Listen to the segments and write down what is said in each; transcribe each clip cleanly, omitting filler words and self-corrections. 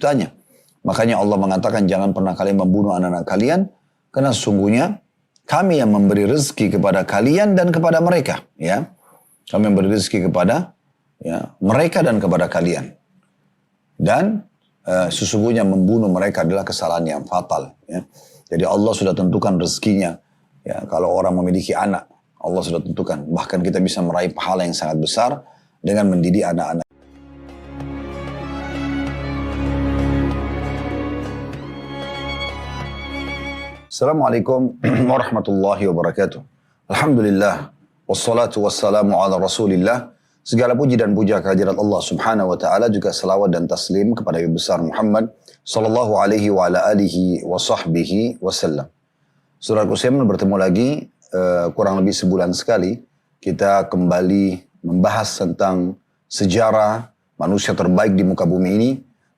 Tanya. Makanya Allah mengatakan jangan pernah kalian membunuh anak-anak kalian, karena sesungguhnya kami yang memberi rezeki kepada kalian dan kepada mereka. Ya, kami memberi rezeki kepada mereka dan kepada kalian. Dan sesungguhnya membunuh mereka adalah kesalahan yang fatal. Ya. Jadi Allah sudah tentukan rezekinya. Ya, kalau orang memiliki anak, Allah sudah tentukan. Bahkan kita bisa meraih pahala yang sangat besar dengan mendidik anak-anak. Assalamualaikum warahmatullahi wabarakatuh. Alhamdulillah. Wassalatu wassalamu ala rasulillah. Segala puji dan puja kehadirat Allah subhanahu wa ta'ala, juga salawat dan taslim kepada Nabi besar Muhammad sallallahu alaihi wa ala alihi wa sahbihi wasallam. Saudaraku sekalian, bertemu lagi kurang lebih sebulan sekali. Kita kembali membahas tentang sejarah manusia terbaik di muka bumi ini,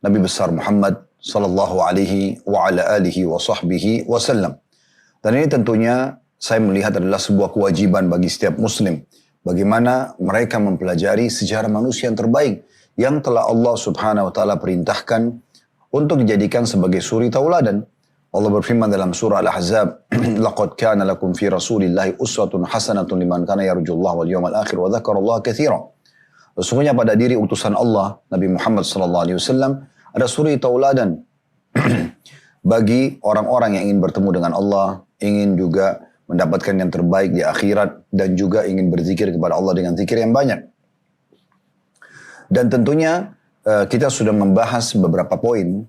Nabi besar Muhammad sallallahu alaihi wa ala alihi wa sahbihi wasallam. Dan ini tentunya saya melihat adalah sebuah kewajiban bagi setiap muslim. Bagaimana mereka mempelajari sejarah manusia yang terbaik yang telah Allah subhanahu wa ta'ala perintahkan untuk dijadikan sebagai suri tauladan. Allah berfirman dalam surah Al-Ahzab, "Laqad kana lakum fi Rasulillahi uswatun hasanatun liman kana yarjullaha wal yawmal akhir wa dzakarallaha katsiran." Sesungguhnya pada diri utusan Allah Nabi Muhammad sallallahu alaihi wasallam ada suri tauladan bagi orang-orang yang ingin bertemu dengan Allah, ingin juga mendapatkan yang terbaik di akhirat, dan juga ingin berzikir kepada Allah dengan zikir yang banyak. Dan tentunya kita sudah membahas beberapa poin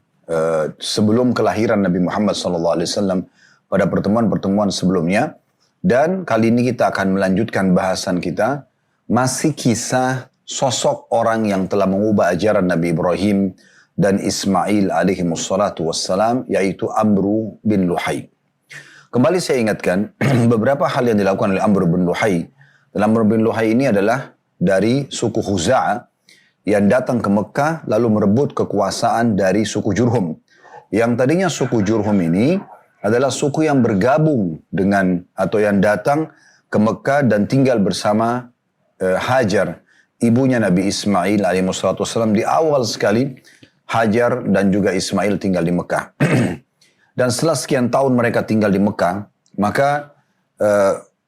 sebelum kelahiran Nabi Muhammad SAW pada pertemuan-pertemuan sebelumnya. Dan kali ini kita akan melanjutkan bahasan kita, masih kisah sosok orang yang telah mengubah ajaran Nabi Ibrahim dan Ismail alaihi wassalatu wassalam, yaitu Amru bin Luhai. Kembali saya ingatkan beberapa hal yang dilakukan oleh Amr bin Luhai. Dan Amr bin Luhai ini adalah dari suku Khuza'ah yang datang ke Mekah lalu merebut kekuasaan dari suku Jurhum. Yang tadinya suku Jurhum ini adalah suku yang bergabung dengan atau yang datang ke Mekah dan tinggal bersama Hajar, ibunya Nabi Ismail alaihissalam. Di awal sekali Hajar dan juga Ismail tinggal di Mekah. Dan setelah sekian tahun mereka tinggal di Mekah, maka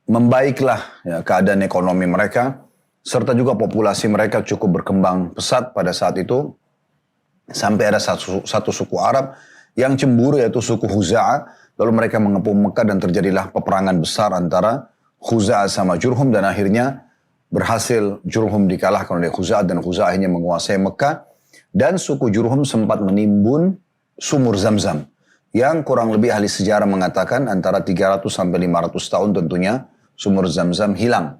membaiklah keadaan ekonomi mereka, serta juga populasi mereka cukup berkembang pesat pada saat itu, sampai ada satu suku Arab yang cemburu, yaitu suku Khuza'ah. Lalu mereka mengepung Mekah dan terjadilah peperangan besar antara Khuza'ah sama Jurhum, dan akhirnya berhasil Jurhum dikalahkan oleh Khuza'ah, dan Khuza'ah akhirnya menguasai Mekah. Dan suku Jurhum sempat menimbun sumur Zamzam, yang kurang lebih ahli sejarah mengatakan antara 300 sampai 500 tahun tentunya sumur Zamzam hilang.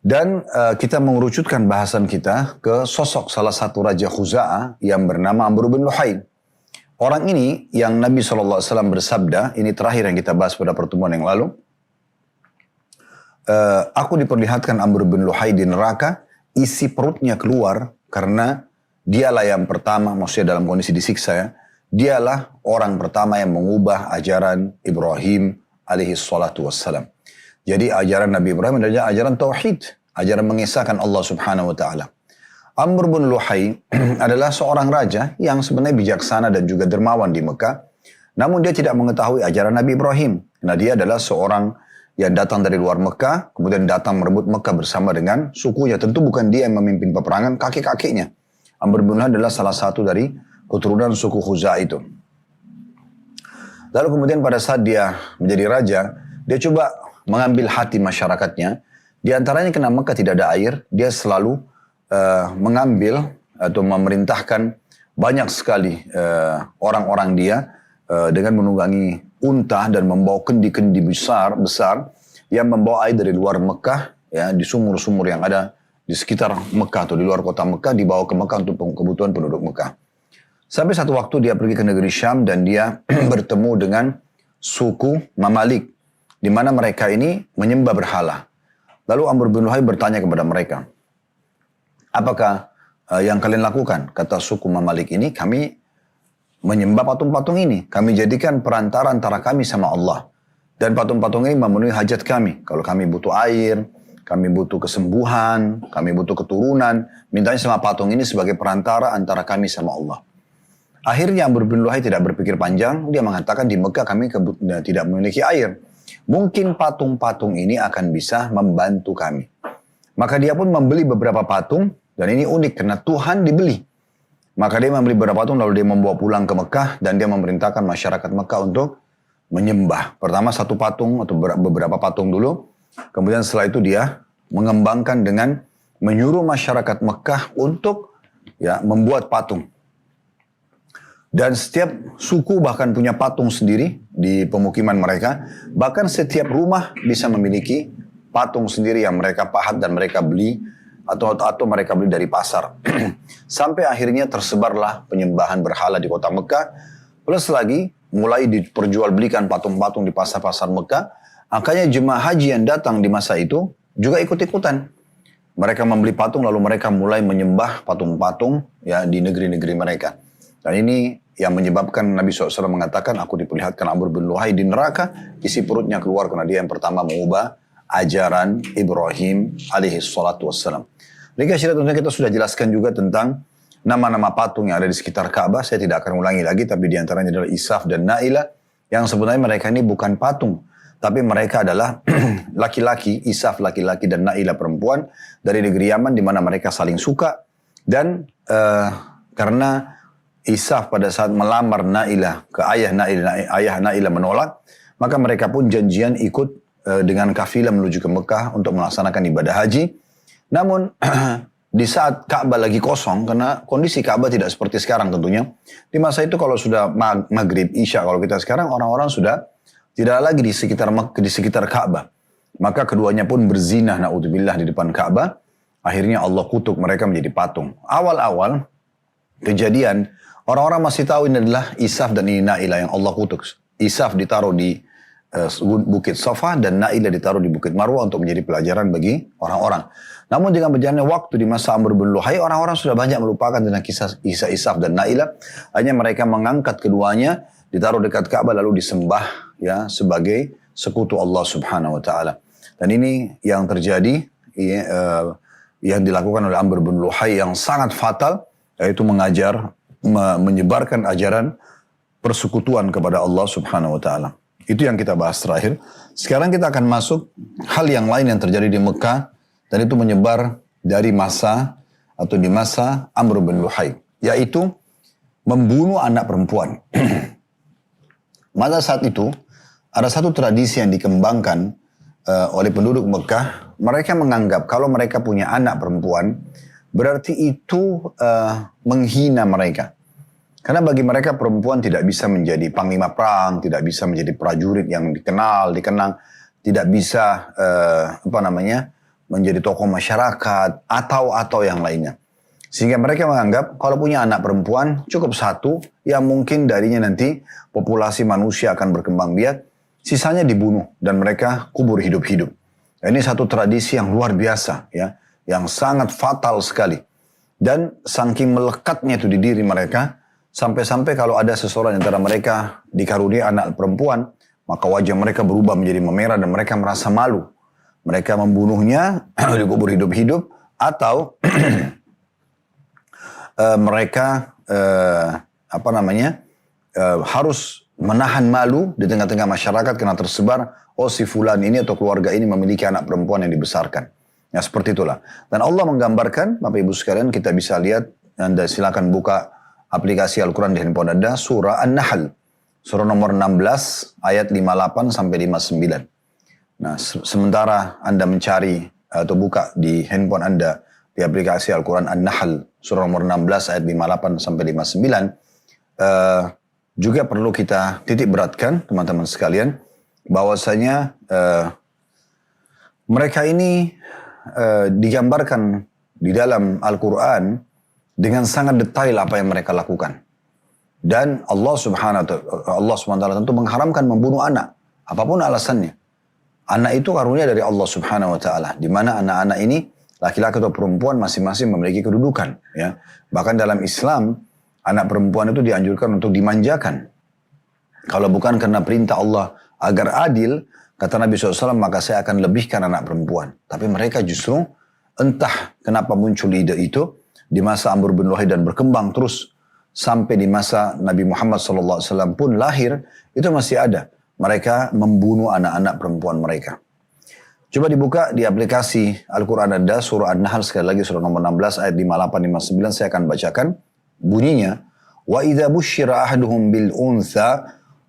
Dan kita mengerucutkan bahasan kita ke sosok salah satu raja Khuza'ah yang bernama Amr bin Luhai. Orang ini yang Nabi SAW bersabda, ini terakhir yang kita bahas pada pertemuan yang lalu, aku diperlihatkan Amr bin Luhai di neraka, isi perutnya keluar karena dialah yang pertama, maksudnya dalam kondisi disiksa ya, dialah orang pertama yang mengubah ajaran Ibrahim alaihi salatu wassalam. Jadi ajaran Nabi Ibrahim adalah ajaran tauhid, ajaran mengesahkan Allah subhanahu wa ta'ala. Amr bin Luhai adalah seorang raja yang sebenarnya bijaksana dan juga dermawan di Mekah. Namun dia tidak mengetahui ajaran Nabi Ibrahim. Karena dia adalah seorang yang datang dari luar Mekah, kemudian datang merebut Mekah bersama dengan sukunya. Tentu bukan dia yang memimpin peperangan, kakek-kakeknya. Amr bin Luhai adalah salah satu dari keturunan suku Khuza'ah itu. Lalu kemudian pada saat dia menjadi raja, dia coba mengambil hati masyarakatnya. Di antaranya karena Mekah tidak ada air, dia selalu mengambil atau memerintahkan banyak sekali orang-orang dia dengan menunggangi unta dan membawa kendi-kendi besar yang membawa air dari luar Mekah, ya, di sumur-sumur yang ada di sekitar Mekah atau di luar kota Mekah, dibawa ke Mekah untuk kebutuhan penduduk Mekah. Sampai satu waktu dia pergi ke negeri Syam dan dia bertemu dengan suku Mamalik, di mana mereka ini menyembah berhala. Lalu Amr bin Luhai bertanya kepada mereka, apakah yang kalian lakukan? Kata suku Mamalik ini, kami menyembah patung-patung ini. Kami jadikan perantara antara kami sama Allah. Dan patung-patung ini memenuhi hajat kami. Kalau kami butuh air, kami butuh kesembuhan, kami butuh keturunan, mintanya sama patung ini sebagai perantara antara kami sama Allah. Akhirnya Amr bin Luhai tidak berpikir panjang, dia mengatakan di Mekah kami tidak memiliki air. Mungkin patung-patung ini akan bisa membantu kami. Maka dia pun membeli beberapa patung, dan ini unik karena Tuhan dibeli. Maka dia membeli beberapa patung lalu dia membawa pulang ke Mekah dan dia memerintahkan masyarakat Mekah untuk menyembah. Pertama satu patung atau beberapa patung dulu, kemudian setelah itu dia mengembangkan dengan menyuruh masyarakat Mekah untuk membuat patung. Dan setiap suku bahkan punya patung sendiri di pemukiman mereka. Bahkan setiap rumah bisa memiliki patung sendiri yang mereka pahat dan mereka beli atau mereka beli dari pasar. Sampai akhirnya tersebarlah penyembahan berhala di kota Mekah. Plus lagi mulai diperjualbelikan patung-patung di pasar-pasar Mekah. Makanya jemaah haji yang datang di masa itu juga ikut-ikutan. Mereka membeli patung lalu mereka mulai menyembah patung-patung di negeri-negeri mereka. Dan ini yang menyebabkan Nabi SAW mengatakan, aku diperlihatkan Amr bin Luhai di neraka, isi perutnya keluar karena dia yang pertama mengubah ajaran Ibrahim alaihi salatu wassalam. Mereka tentunya kita sudah jelaskan juga tentang nama-nama patung yang ada di sekitar Ka'bah. Saya tidak akan ulangi lagi, tapi diantaranya adalah Isaf dan Na'ilah, yang sebenarnya mereka ini bukan patung, tapi mereka adalah laki-laki, Isaf laki-laki dan Na'ilah perempuan dari negeri Yaman di mana mereka saling suka. Dan karena Isaf pada saat melamar Na'ilah ke ayah Na'ilah menolak, maka mereka pun janjian ikut dengan kafilah menuju ke Mekah untuk melaksanakan ibadah haji. Namun di saat Ka'bah lagi kosong, karena kondisi Ka'bah tidak seperti sekarang tentunya. Di masa itu kalau sudah maghrib, isya, kalau kita sekarang orang-orang sudah tidak lagi di sekitar Ka'bah. Maka keduanya pun berzina, na'udzubillah, di depan Ka'bah. Akhirnya Allah kutuk mereka menjadi patung. Awal-awal kejadian, orang-orang masih tahu ini adalah Isaf dan ini Na'ilah yang Allah kutuk. Isaf ditaruh di Bukit Safa dan Na'ilah ditaruh di Bukit Marwah untuk menjadi pelajaran bagi orang-orang. Namun dengan berjalannya waktu di masa Amr bin Luhai, orang-orang sudah banyak melupakan tentang kisah Isaf dan Na'ilah. Hanya mereka mengangkat keduanya, ditaruh dekat Ka'bah lalu disembah sebagai sekutu Allah Subhanahu wa taala. Dan ini yang terjadi yang dilakukan oleh Amr bin Luhai yang sangat fatal, yaitu menyebarkan ajaran persekutuan kepada Allah Subhanahu wa taala. Itu yang kita bahas terakhir. Sekarang kita akan masuk hal yang lain yang terjadi di Mekah dan itu menyebar dari masa atau di masa Amr bin Luhai, yaitu membunuh anak perempuan. Pada saat itu ada satu tradisi yang dikembangkan oleh penduduk Mekah. Mereka menganggap kalau mereka punya anak perempuan berarti itu menghina mereka. Karena bagi mereka perempuan tidak bisa menjadi panglima perang, tidak bisa menjadi prajurit yang dikenang, tidak bisa menjadi tokoh masyarakat atau yang lainnya. Sehingga mereka menganggap kalau punya anak perempuan cukup satu yang mungkin darinya nanti populasi manusia akan berkembang biak, sisanya dibunuh dan mereka kubur hidup-hidup. Ini satu tradisi yang luar biasa yang sangat fatal sekali. Dan saking melekatnya itu di diri mereka, sampai-sampai kalau ada seseorang antara mereka dikaruniai anak perempuan, maka wajah mereka berubah menjadi memerah dan mereka merasa malu. Mereka membunuhnya, dikubur hidup-hidup, atau mereka harus menahan malu di tengah-tengah masyarakat karena tersebar, oh si fulan ini atau keluarga ini memiliki anak perempuan yang dibesarkan. Ya seperti itulah. Dan Allah menggambarkan, Bapak Ibu sekalian, kita bisa lihat, Anda silakan buka aplikasi Al-Quran di handphone Anda, surah An-Nahl. Surah nomor 16, ayat 58 sampai 59. Nah, sementara Anda mencari atau buka di handphone Anda di aplikasi Al-Quran An-Nahl, surah nomor 16, ayat 58 sampai 59, juga perlu kita titik beratkan, teman-teman sekalian, bahwasanya mereka ini digambarkan di dalam Al-Quran dengan sangat detail apa yang mereka lakukan. Dan Allah Subhanahu wa taala tentu mengharamkan membunuh anak, apapun alasannya. Anak itu karunia dari Allah Subhanahu wa taala, di mana anak-anak ini laki-laki atau perempuan masing-masing memiliki kedudukan, ya. Bahkan dalam Islam, anak perempuan itu dianjurkan untuk dimanjakan. Kalau bukan karena perintah Allah agar adil, kata Nabi SAW, maka saya akan lebihkan anak perempuan. Tapi mereka justru entah kenapa muncul ide itu di masa Amr bin Luhai dan berkembang terus sampai di masa Nabi Muhammad SAW pun lahir, itu masih ada. Mereka membunuh anak-anak perempuan mereka. Coba dibuka di aplikasi Al-Quran Anda, surah An-Nahl, sekali lagi surah nomor 16 ayat 58-59, saya akan bacakan. Bunyinya, وَإِذَا بُشِّرَ أَحَدُهُمْ بِالْأُنْثَى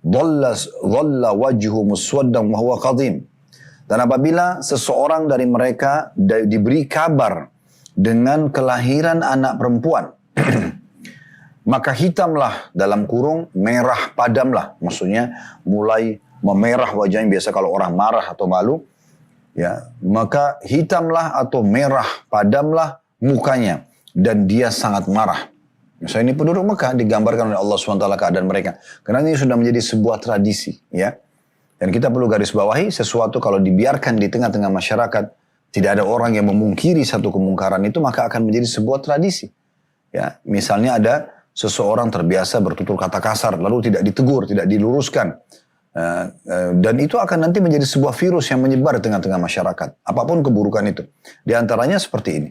ظَلَّ وَجْهُ مُسْوَدًّا وَهُوَ قَضِيمٌ. Dan apabila seseorang dari mereka diberi kabar dengan kelahiran anak perempuan, maka hitamlah, dalam kurung, merah padamlah. Maksudnya mulai memerah wajahnya, biasa kalau orang marah atau malu, ya, maka hitamlah atau merah padamlah mukanya, dan dia sangat marah. Misalnya ini penduduk Mekah digambarkan oleh Allah SWT keadaan mereka. Karena ini sudah menjadi sebuah tradisi, ya. Dan kita perlu garis bawahi, sesuatu kalau dibiarkan di tengah-tengah masyarakat, tidak ada orang yang memungkiri satu kemungkaran itu, maka akan menjadi sebuah tradisi. Ya, misalnya ada seseorang terbiasa bertutur kata kasar, lalu tidak ditegur, tidak diluruskan. Dan itu akan nanti menjadi sebuah virus yang menyebar di tengah-tengah masyarakat. Apapun keburukan itu. Di antaranya seperti ini.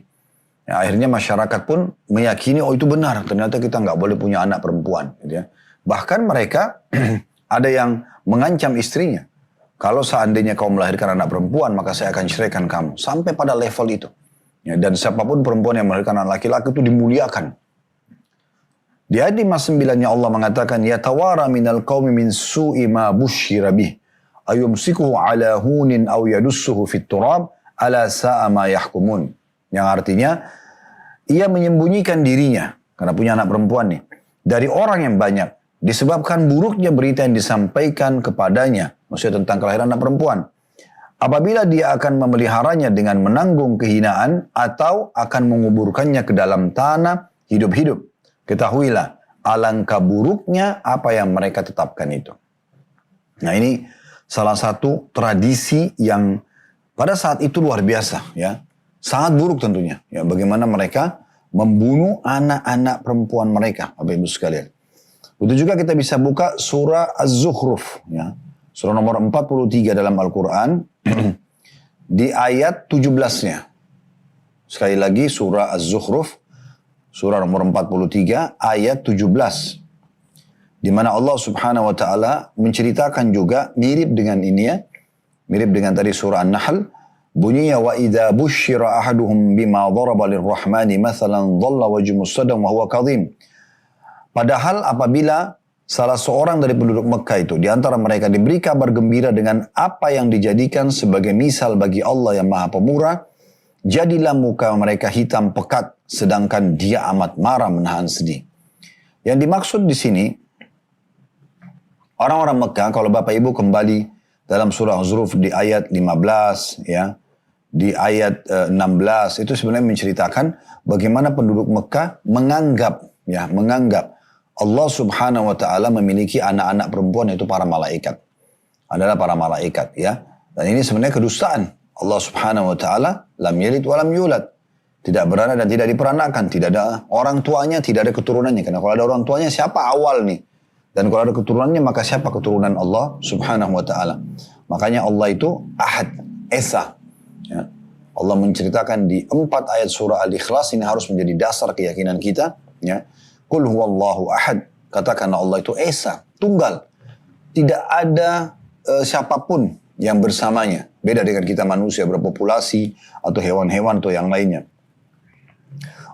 Ya, akhirnya masyarakat pun meyakini, oh itu benar, ternyata kita nggak boleh punya anak perempuan. Gitu ya. Bahkan mereka ada yang mengancam istrinya. Kalau seandainya kau melahirkan anak perempuan, maka saya akan ceraikan kamu. Sampai pada level itu. Ya, dan siapapun perempuan yang melahirkan anak laki-laki itu dimuliakan. Di ayat 59-nya Allah mengatakan, yatawara minal qawmi min su'i ma bushira bih, ayumsikuhu ala hunin aw yadussuhu fit turab, ala sa'a ma yahkumun. Yang artinya, ia menyembunyikan dirinya, karena punya anak perempuan nih, dari orang yang banyak, disebabkan buruknya berita yang disampaikan kepadanya, maksudnya tentang kelahiran anak perempuan. Apabila dia akan memeliharanya dengan menanggung kehinaan, atau akan menguburkannya ke dalam tanah hidup-hidup, ketahuilah, alangkah buruknya apa yang mereka tetapkan itu. Nah, ini salah satu tradisi yang pada saat itu luar biasa, ya. Sangat buruk tentunya. Ya, bagaimana mereka membunuh anak-anak perempuan mereka, Bapak Ibu sekalian. Begitu juga kita bisa buka surah Az-Zukhruf, ya. Surah nomor 43 dalam Al-Quran, di ayat 17-nya. Sekali lagi surah Az-Zukhruf, surah nomor 43, ayat 17. Di mana Allah Subhanahu wa Ta'ala menceritakan juga mirip dengan ini, ya. Mirip dengan tadi surah An-Nahl. Bunyinya, wa idza busyira ahaduhum bima daraba lirrahmani mathalan dhalla wajhu muswaddan wa huwa kadhim. Padahal apabila salah seorang dari penduduk Mekah itu di antara mereka diberi kabar gembira dengan apa yang dijadikan sebagai misal bagi Allah yang Maha Pemurah, jadilah muka mereka hitam pekat, sedangkan dia amat marah menahan sedih. Yang dimaksud di sini, orang-orang Mekah, kalau Bapak Ibu kembali dalam surah Az-Zukhruf di ayat 15, ya, di ayat 16, itu sebenarnya menceritakan bagaimana penduduk Mekah menganggap Allah Subhanahu wa Ta'ala memiliki anak-anak perempuan, yaitu para malaikat. Adalah para malaikat, ya. Dan ini sebenarnya kedustaan. Allah Subhanahu wa Ta'ala lam yalid wa lam yulad. Tidak beranak dan tidak diperanakan. Tidak ada orang tuanya, tidak ada keturunannya. Karena kalau ada orang tuanya, siapa awal nih? Dan kalau ada keturunannya, maka siapa keturunan Allah Subhanahu wa Ta'ala? Makanya Allah itu Ahad, Esa. Ya. Allah menceritakan di 4 ayat surah Al-Ikhlas, ini harus menjadi dasar keyakinan kita. Ya. Qul huwallahu ahad. Katakan Allah itu Esa, tunggal. Tidak ada siapapun yang bersamanya. Beda dengan kita manusia berpopulasi atau hewan-hewan atau yang lainnya.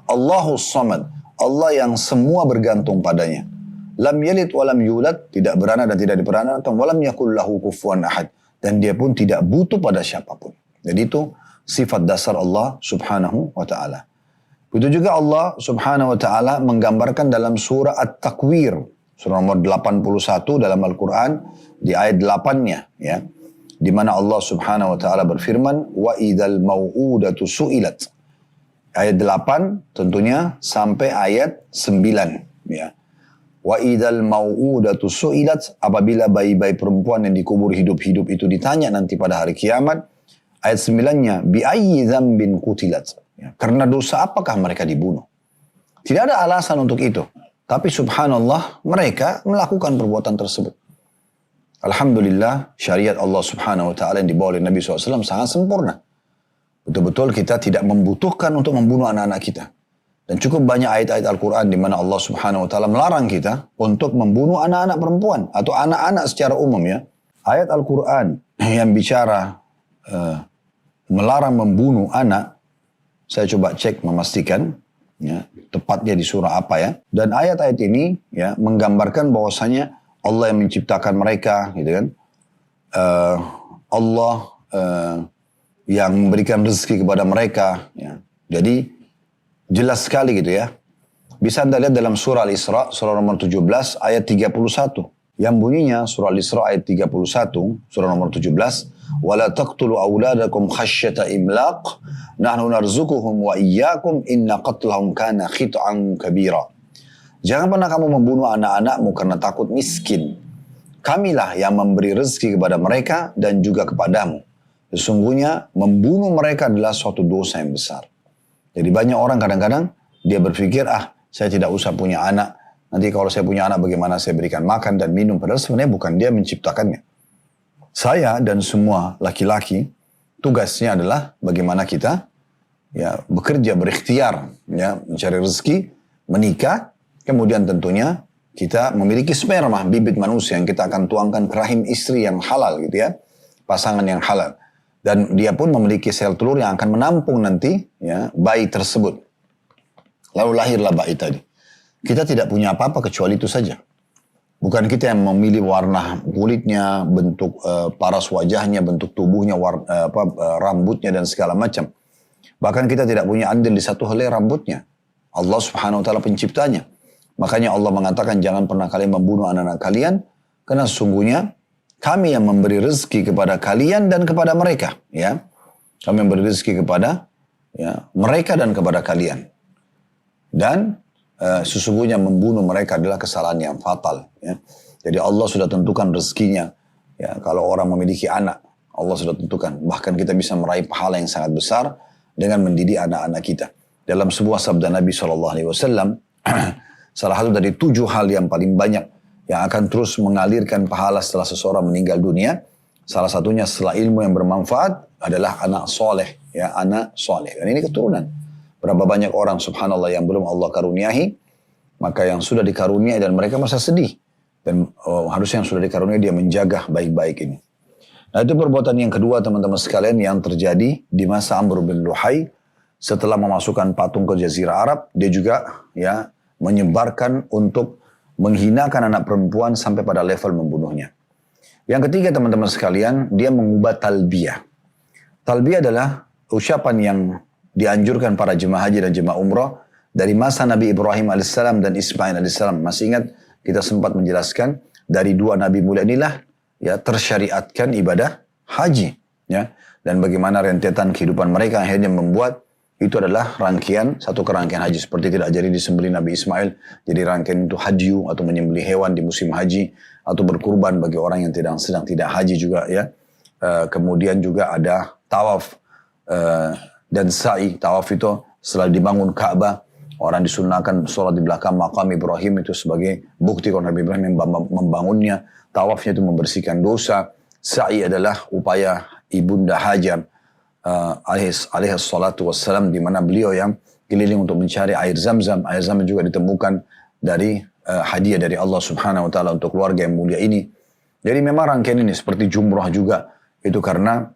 Allahus Samad. Allah yang semua bergantung padanya. Lam yalid wa lam yulad. Tidak beranak dan tidak diperanakan. Wa lam yakul lahu kufuwan ahad. Dan dia pun tidak butuh pada siapapun. Jadi itu sifat dasar Allah Subhanahu wa Ta'ala. Begitu juga Allah Subhanahu wa Ta'ala menggambarkan dalam surah At-Takwir, surah nomor 81 dalam Al-Quran, di ayat 8-nya, ya. Di mana Allah Subhanahu wa Ta'ala berfirman, wa idzal mau'udatu su'ilat. Ayat 8 tentunya sampai ayat 9, ya. Wa idzal mau'udatu su'ilat, apabila bayi-bayi perempuan yang dikubur hidup-hidup itu ditanya nanti pada hari kiamat. Ayat 9-nya, bi ayyi dzambin qutilat. Ya, karena dosa apakah mereka dibunuh? Tidak ada alasan untuk itu. Tapi subhanallah, mereka melakukan perbuatan tersebut. Alhamdulillah, syariat Allah Subhanahu wa Ta'ala yang dibawa oleh Nabi SAW sangat sempurna. Betul-betul kita tidak membutuhkan untuk membunuh anak-anak kita. Dan cukup banyak ayat-ayat Al-Quran di mana Allah Subhanahu Wa Taala melarang kita untuk membunuh anak-anak perempuan atau anak-anak secara umum ya. Ayat Al-Quran yang bicara melarang membunuh anak, saya coba cek memastikan ya, tepatnya di surah apa ya. Dan ayat-ayat ini ya menggambarkan bahwasanya Allah yang menciptakan mereka, gitu kan. Allah yang memberikan rezeki kepada mereka. Ya. Jadi jelas sekali gitu ya. Bisa Anda lihat dalam surah Al-Isra, surah nomor 17 ayat 31. Yang bunyinya surah Al-Isra ayat 31, surah nomor 17. وَلَا تَقْتُلُوا أَوْلَادَكُمْ خَشْيَةَ إِمْلَاقٍ نَحْنُ نَرْزُقُهُمْ وَإِيَّاكُمْ إِنَّ قَتْلَهُمْ كَانَ خِطْئًا كَبِيرًا. Jangan pernah kamu membunuh anak-anakmu karena takut miskin. Kamilah yang memberi rezeki kepada mereka dan juga kepadamu. Sesungguhnya membunuh mereka adalah suatu dosa yang besar. Jadi banyak orang kadang-kadang dia berpikir, saya tidak usah punya anak. Nanti kalau saya punya anak bagaimana saya berikan makan dan minum. Padahal sebenarnya bukan dia menciptakannya. Saya dan semua laki-laki tugasnya adalah bagaimana kita ya bekerja, berikhtiar, ya mencari rezeki, menikah, kemudian tentunya kita memiliki sperma, bibit manusia yang kita akan tuangkan ke rahim istri yang halal gitu ya, pasangan yang halal. Dan dia pun memiliki sel telur yang akan menampung nanti ya bayi tersebut. Lalu lahirlah bayi tadi. Kita tidak punya apa-apa kecuali itu saja. Bukan kita yang memilih warna kulitnya, bentuk paras wajahnya, bentuk tubuhnya, rambutnya dan segala macam. Bahkan kita tidak punya andil di satu helai rambutnya. Allah Subhanahu Wa Taala penciptanya. Makanya Allah mengatakan jangan pernah kalian membunuh anak-anak kalian, karena sesungguhnya kami yang memberi rezeki kepada kalian dan kepada mereka. Ya, kami memberi rezeki kepada ya, mereka dan kepada kalian. Dan sesungguhnya membunuh mereka adalah kesalahan yang fatal. Ya. Jadi Allah sudah tentukan rezekinya. Ya, kalau orang memiliki anak, Allah sudah tentukan. Bahkan kita bisa meraih pahala yang sangat besar dengan mendidik anak-anak kita. Dalam sebuah sabda Nabi SAW, salah satu dari 7 hal yang paling banyak yang akan terus mengalirkan pahala setelah seseorang meninggal dunia, salah satunya setelah ilmu yang bermanfaat adalah anak soleh. Ya, anak soleh. Dan ini keturunan. Berapa banyak orang subhanallah yang belum Allah karuniahi, maka yang sudah dikaruniai dan mereka masa sedih. Dan harusnya yang sudah dikaruniai dia menjaga baik-baik ini. Nah itu perbuatan yang kedua teman-teman sekalian yang terjadi di masa Amr bin Luhai. Setelah memasukkan patung ke Jazirah Arab, dia juga ya menyebarkan untuk menghinakan anak perempuan sampai pada level membunuhnya. Yang ketiga teman-teman sekalian, dia mengubah talbiyah. Talbiyah adalah ucapan yang dianjurkan para jemaah haji dan jemaah umrah dari masa Nabi Ibrahim AS dan Ismail AS. Masih ingat kita sempat menjelaskan dari 2 Nabi mulia inilah ya tersyariatkan ibadah haji. Ya. Dan bagaimana rentetan kehidupan mereka akhirnya membuat itu adalah satu kerangkaian haji. Seperti tidak jadi disembelih Nabi Ismail, jadi rangkaian itu hadyu atau menyembelih hewan di musim haji. Atau berkurban bagi orang yang sedang tidak haji juga ya. Kemudian juga ada tawaf dan sa'i. Tawaf itu setelah dibangun Ka'bah, orang disunahkan sholat di belakang makam Ibrahim itu sebagai bukti kalau Nabi Ibrahim membangunnya. Tawafnya itu membersihkan dosa. Sa'i adalah upaya ibunda Hajar alaihi salatu wassalam, di mana beliau yang keliling untuk mencari air Zam-Zam. Air Zam-Zam juga ditemukan dari hadiah dari Allah Subhanahu Wa Taala untuk keluarga yang mulia ini. Jadi memang rangkaian ini seperti jumrah juga itu karena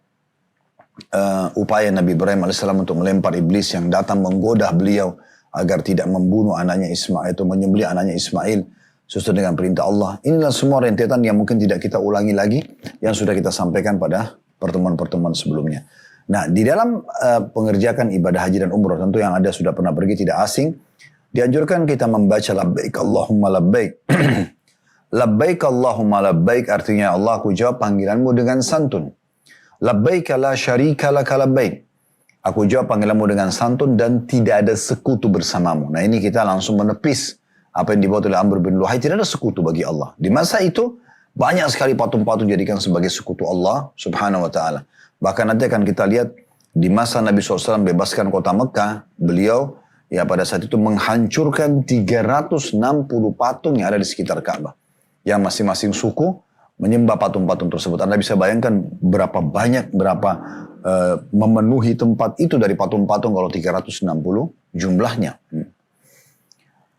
upaya Nabi Ibrahim AS untuk melempar iblis yang datang menggoda beliau agar tidak membunuh anaknya Ismail, atau menyembelih anaknya Ismail sesuai dengan perintah Allah. Inilah semua rentetan yang mungkin tidak kita ulangi lagi yang sudah kita sampaikan pada pertemuan-pertemuan sebelumnya. Nah, di dalam pengerjakan ibadah haji dan umrah, tentu yang ada sudah pernah pergi tidak asing, dianjurkan kita membaca labbaik Allahumma labbaik. Labbaik Allahumma labbaik artinya Allah, aku jawab panggilanmu dengan santun. Labbaik la syarika laka labbaik. Aku jawab panggilanmu dengan santun dan tidak ada sekutu bersamamu. Nah ini kita langsung menepis apa yang dibuat oleh Amr bin Luhai. Tidak ada sekutu bagi Allah. Di masa itu banyak sekali patung-patung dijadikan sebagai sekutu Allah Subhanahu Wa Taala. Bahkan nanti akan kita lihat di masa Nabi SAW bebaskan kota Mekah, beliau ya pada saat itu menghancurkan 360 patung yang ada di sekitar Ka'bah. Yang masing-masing suku menyembah patung-patung tersebut. Anda bisa bayangkan berapa banyak, memenuhi tempat itu dari patung-patung kalau 360 jumlahnya.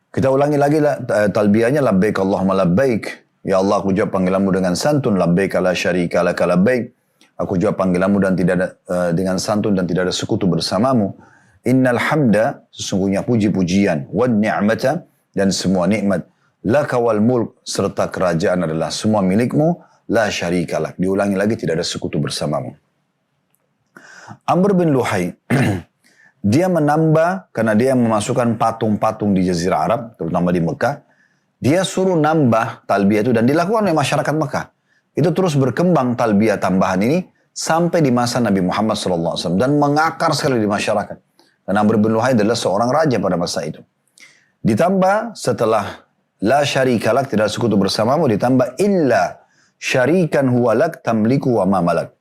Kita ulangi lagi talbiyahnya, labbaik Allahumma labbaik. Ya Allah, aku jawab panggilanmu dengan santun, labbaik la syarika laka labbaik. Aku jawab panggilanmu dan tidak ada dengan santun dan tidak ada sekutu bersamamu. Innal hamda, sesungguhnya puji-pujian, wan ni'mata, dan semua nikmat, laka wal mulk, serta kerajaan adalah semua milikmu, la syarika lak. Diulangi lagi, tidak ada sekutu bersamamu. Amr bin Luhai, dia menambah, karena dia memasukkan patung-patung di Jazirah Arab, terutama di Mekah. Dia suruh nambah talbiyah itu dan dilakukan oleh masyarakat Mekah. Itu terus berkembang talbiyah tambahan ini sampai di masa Nabi Muhammad SAW dan mengakar sekali di masyarakat. Karena Amr bin Luhai adalah seorang raja pada masa itu. Ditambah setelah la syarika lak, tidak sekutu bersamamu, ditambah illa syarikan huwalak tamliku wa ma malak.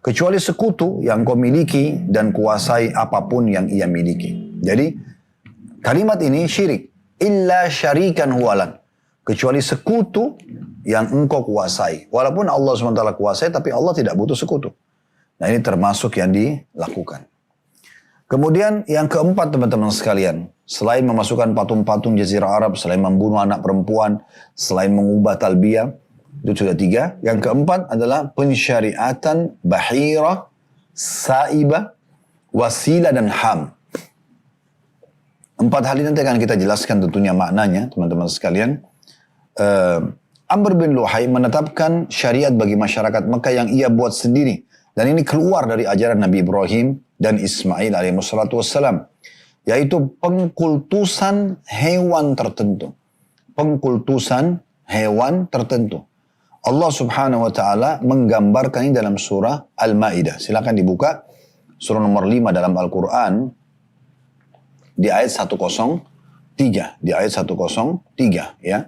Kecuali sekutu yang kau miliki dan kuasai apapun yang ia miliki. Jadi kalimat ini syirik. Illa syarikan huwalak. Kecuali sekutu yang engkau kuasai. Walaupun Allah SWT kuasai, tapi Allah tidak butuh sekutu. Nah, ini termasuk yang dilakukan. Kemudian yang keempat, teman-teman sekalian. Selain memasukkan patung-patung Jazirah Arab, selain membunuh anak perempuan, selain mengubah talbiyah, itu sudah 3. Yang keempat adalah pensyariatan bahira, saibah, wasilah, dan ham. 4 hal ini nanti akan kita jelaskan tentunya maknanya, teman-teman sekalian. Amr bin Luhai menetapkan syariat bagi masyarakat Mekah yang ia buat sendiri. Dan ini keluar dari ajaran Nabi Ibrahim dan Ismail alaihissalam. Yaitu pengkultusan hewan tertentu. Pengkultusan hewan tertentu. Allah subhanahu wa ta'ala menggambarkan ini dalam surah Al-Ma'idah. Silakan dibuka. Surah nomor 5 dalam Al-Quran. Di ayat 103. Di ayat 103 ya.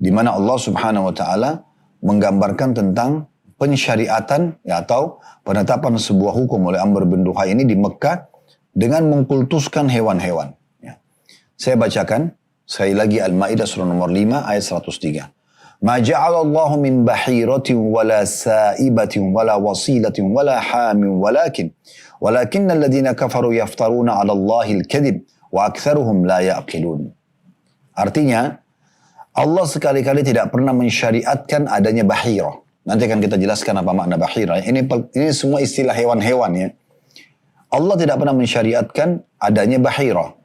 Di mana Allah subhanahu wa ta'ala menggambarkan tentang pensyariatan ya, atau penetapan sebuah hukum oleh Amr bin Luhai ini di Mekah dengan mengkultuskan hewan-hewan. Ya. Saya bacakan sekali lagi Al-Ma'idah surah nomor 5 ayat 103. Ma ja'alallahu min bahiratin wala sa'ibatin wala wasilatin wala hamin walakin alladhina kafaru yaftaruna 'ala Allahil kadhib wa aktsaruhum la ya'qilun. Artinya, Allah sekali-kali tidak pernah mensyariatkan adanya bahira. Nanti akan kita jelaskan apa makna bahira. Ini semua istilah hewan-hewan ya. Allah tidak pernah mensyariatkan adanya bahira.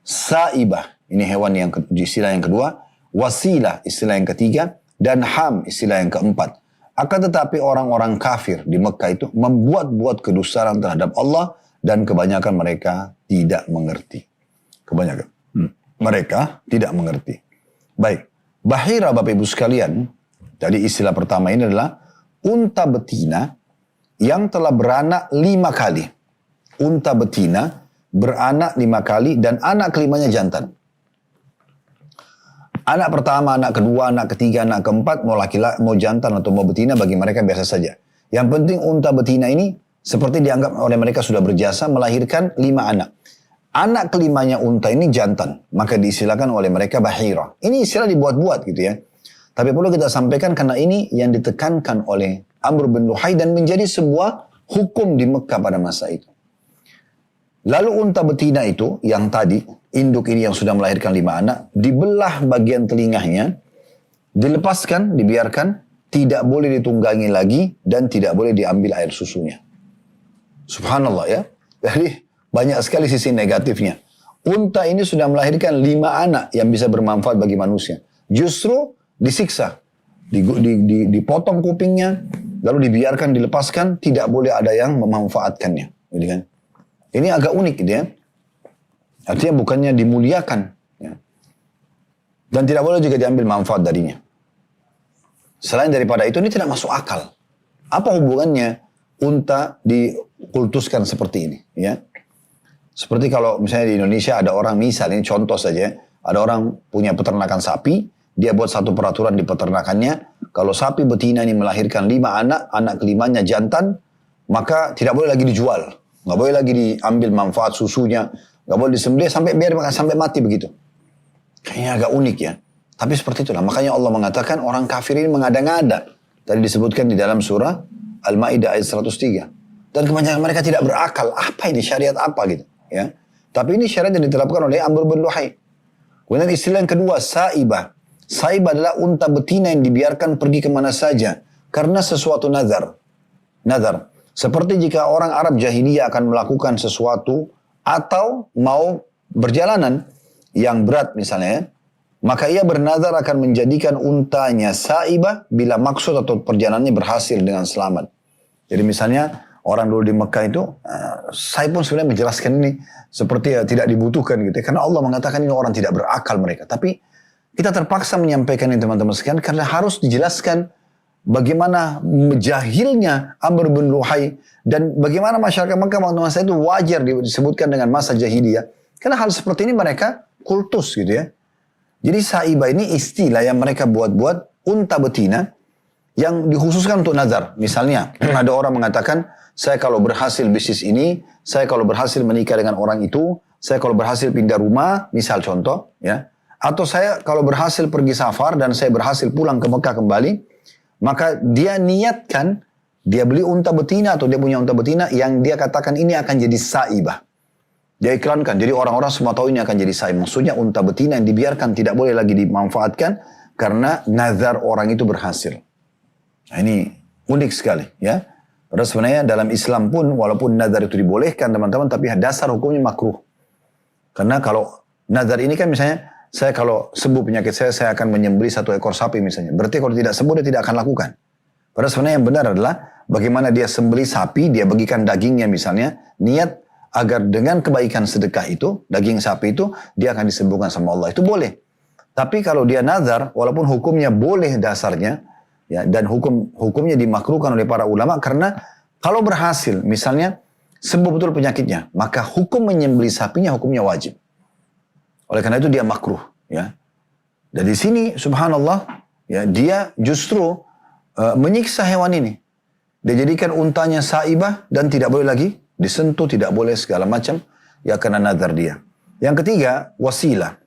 Sa'ibah, ini hewan yang istilah yang kedua. Wasilah, istilah yang ketiga. Dan ham, istilah yang keempat. Akan tetapi orang-orang kafir di Mekah itu membuat-buat kedustaan terhadap Allah dan kebanyakan mereka tidak mengerti. Kebanyakan mereka tidak mengerti. Baik, bahira Bapak Ibu sekalian, jadi istilah pertama ini adalah unta betina yang telah beranak 5 kali. Unta betina beranak 5 kali dan anak kelimanya jantan. Anak pertama, anak kedua, anak ketiga, anak keempat, mau laki-laki, mau jantan atau mau betina bagi mereka biasa saja. Yang penting unta betina ini seperti dianggap oleh mereka sudah berjasa melahirkan 5 anak. Anak kelimanya unta ini jantan, maka diistilahkan oleh mereka bahira. Ini istilah dibuat-buat gitu ya. Tapi perlu kita sampaikan karena ini yang ditekankan oleh Amr bin Luhai dan menjadi sebuah hukum di Mekah pada masa itu. Lalu unta betina itu yang tadi, induk ini yang sudah melahirkan 5 anak, dibelah bagian telinganya, dilepaskan, dibiarkan, tidak boleh ditunggangi lagi dan tidak boleh diambil air susunya. Subhanallah ya. Jadi banyak sekali sisi negatifnya. Unta ini sudah melahirkan 5 anak yang bisa bermanfaat bagi manusia. Justru disiksa. Dipotong kupingnya, lalu dibiarkan, dilepaskan, tidak boleh ada yang memanfaatkannya. Gitu kan? Ini agak unik gitu ya. Artinya bukannya dimuliakan. Ya. Dan tidak boleh juga diambil manfaat darinya. Selain daripada itu, ini tidak masuk akal. Apa hubungannya unta dikultuskan seperti ini? Ya. Seperti kalau misalnya di Indonesia ada orang, misal ini contoh saja, ada orang punya peternakan sapi, dia buat satu peraturan di peternakannya, kalau sapi betina ini melahirkan 5 anak, anak kelimanya jantan, maka tidak boleh lagi dijual. Nggak boleh lagi diambil manfaat susunya, nggak boleh disembelih sampai mati begitu. Kayaknya agak unik ya. Tapi seperti itulah. Makanya Allah mengatakan orang kafir ini mengada-ngada. Tadi disebutkan di dalam surah Al-Ma'idah ayat 103. Dan kebanyakan mereka tidak berakal. Apa ini syariat apa gitu? Ya. Tapi ini syariat yang diterapkan oleh Amr bin Luhai. Kemudian istilah yang kedua, saibah. Saibah adalah unta betina yang dibiarkan pergi kemana saja karena sesuatu nazar. Nazar. Seperti jika orang Arab jahiliyah akan melakukan sesuatu atau mau berjalanan yang berat misalnya ya, maka ia bernazar akan menjadikan untanya saibah bila maksud atau perjalanannya berhasil dengan selamat. Jadi misalnya orang dulu di Mekah itu, saya pun sebenarnya menjelaskan ini seperti tidak dibutuhkan gitu. Karena Allah mengatakan ini orang tidak berakal mereka. Tapi kita terpaksa menyampaikan ini teman-teman sekalian karena harus dijelaskan bagaimana jahilnya Amr bin Luhai dan bagaimana masyarakat Mekah waktu masa itu wajar disebutkan dengan masa jahiliyah. Karena hal seperti ini mereka kultus gitu ya. Jadi saibah ini istilah yang mereka buat-buat unta betina yang dikhususkan untuk nazar. Misalnya ada orang mengatakan, saya kalau berhasil bisnis ini, saya kalau berhasil menikah dengan orang itu, saya kalau berhasil pindah rumah, misal contoh, ya, atau saya kalau berhasil pergi safar dan saya berhasil pulang ke Mekah kembali, maka dia niatkan, dia beli unta betina atau dia punya unta betina yang dia katakan ini akan jadi saibah. Dia iklankan, jadi orang-orang semua tahu ini akan jadi saibah. Maksudnya unta betina yang dibiarkan tidak boleh lagi dimanfaatkan karena nazar orang itu berhasil. Nah, ini unik sekali, ya. Padahal sebenarnya dalam Islam pun walaupun nazar itu dibolehkan teman-teman, tapi dasar hukumnya makruh. Karena kalau nazar ini kan misalnya saya kalau sembuh penyakit saya akan menyembelih 1 ekor sapi misalnya. Berarti kalau tidak sembuh dia tidak akan lakukan. Padahal sebenarnya yang benar adalah bagaimana dia sembelih sapi, dia bagikan dagingnya misalnya, niat agar dengan kebaikan sedekah itu, daging sapi itu dia akan disembuhkan sama Allah. Itu boleh. Tapi kalau dia nazar, walaupun hukumnya boleh dasarnya, ya, dan hukumnya dimakruhkan oleh para ulama karena kalau berhasil misalnya sembuh betul penyakitnya, maka hukum menyembelih sapinya hukumnya wajib. Oleh karena itu dia makruh, ya. Dan di sini subhanallah, ya, dia justru menyiksa hewan ini. Dia jadikan untanya saibah dan tidak boleh lagi disentuh, tidak boleh segala macam, ya, karena nazar dia. Yang ketiga, wasilah.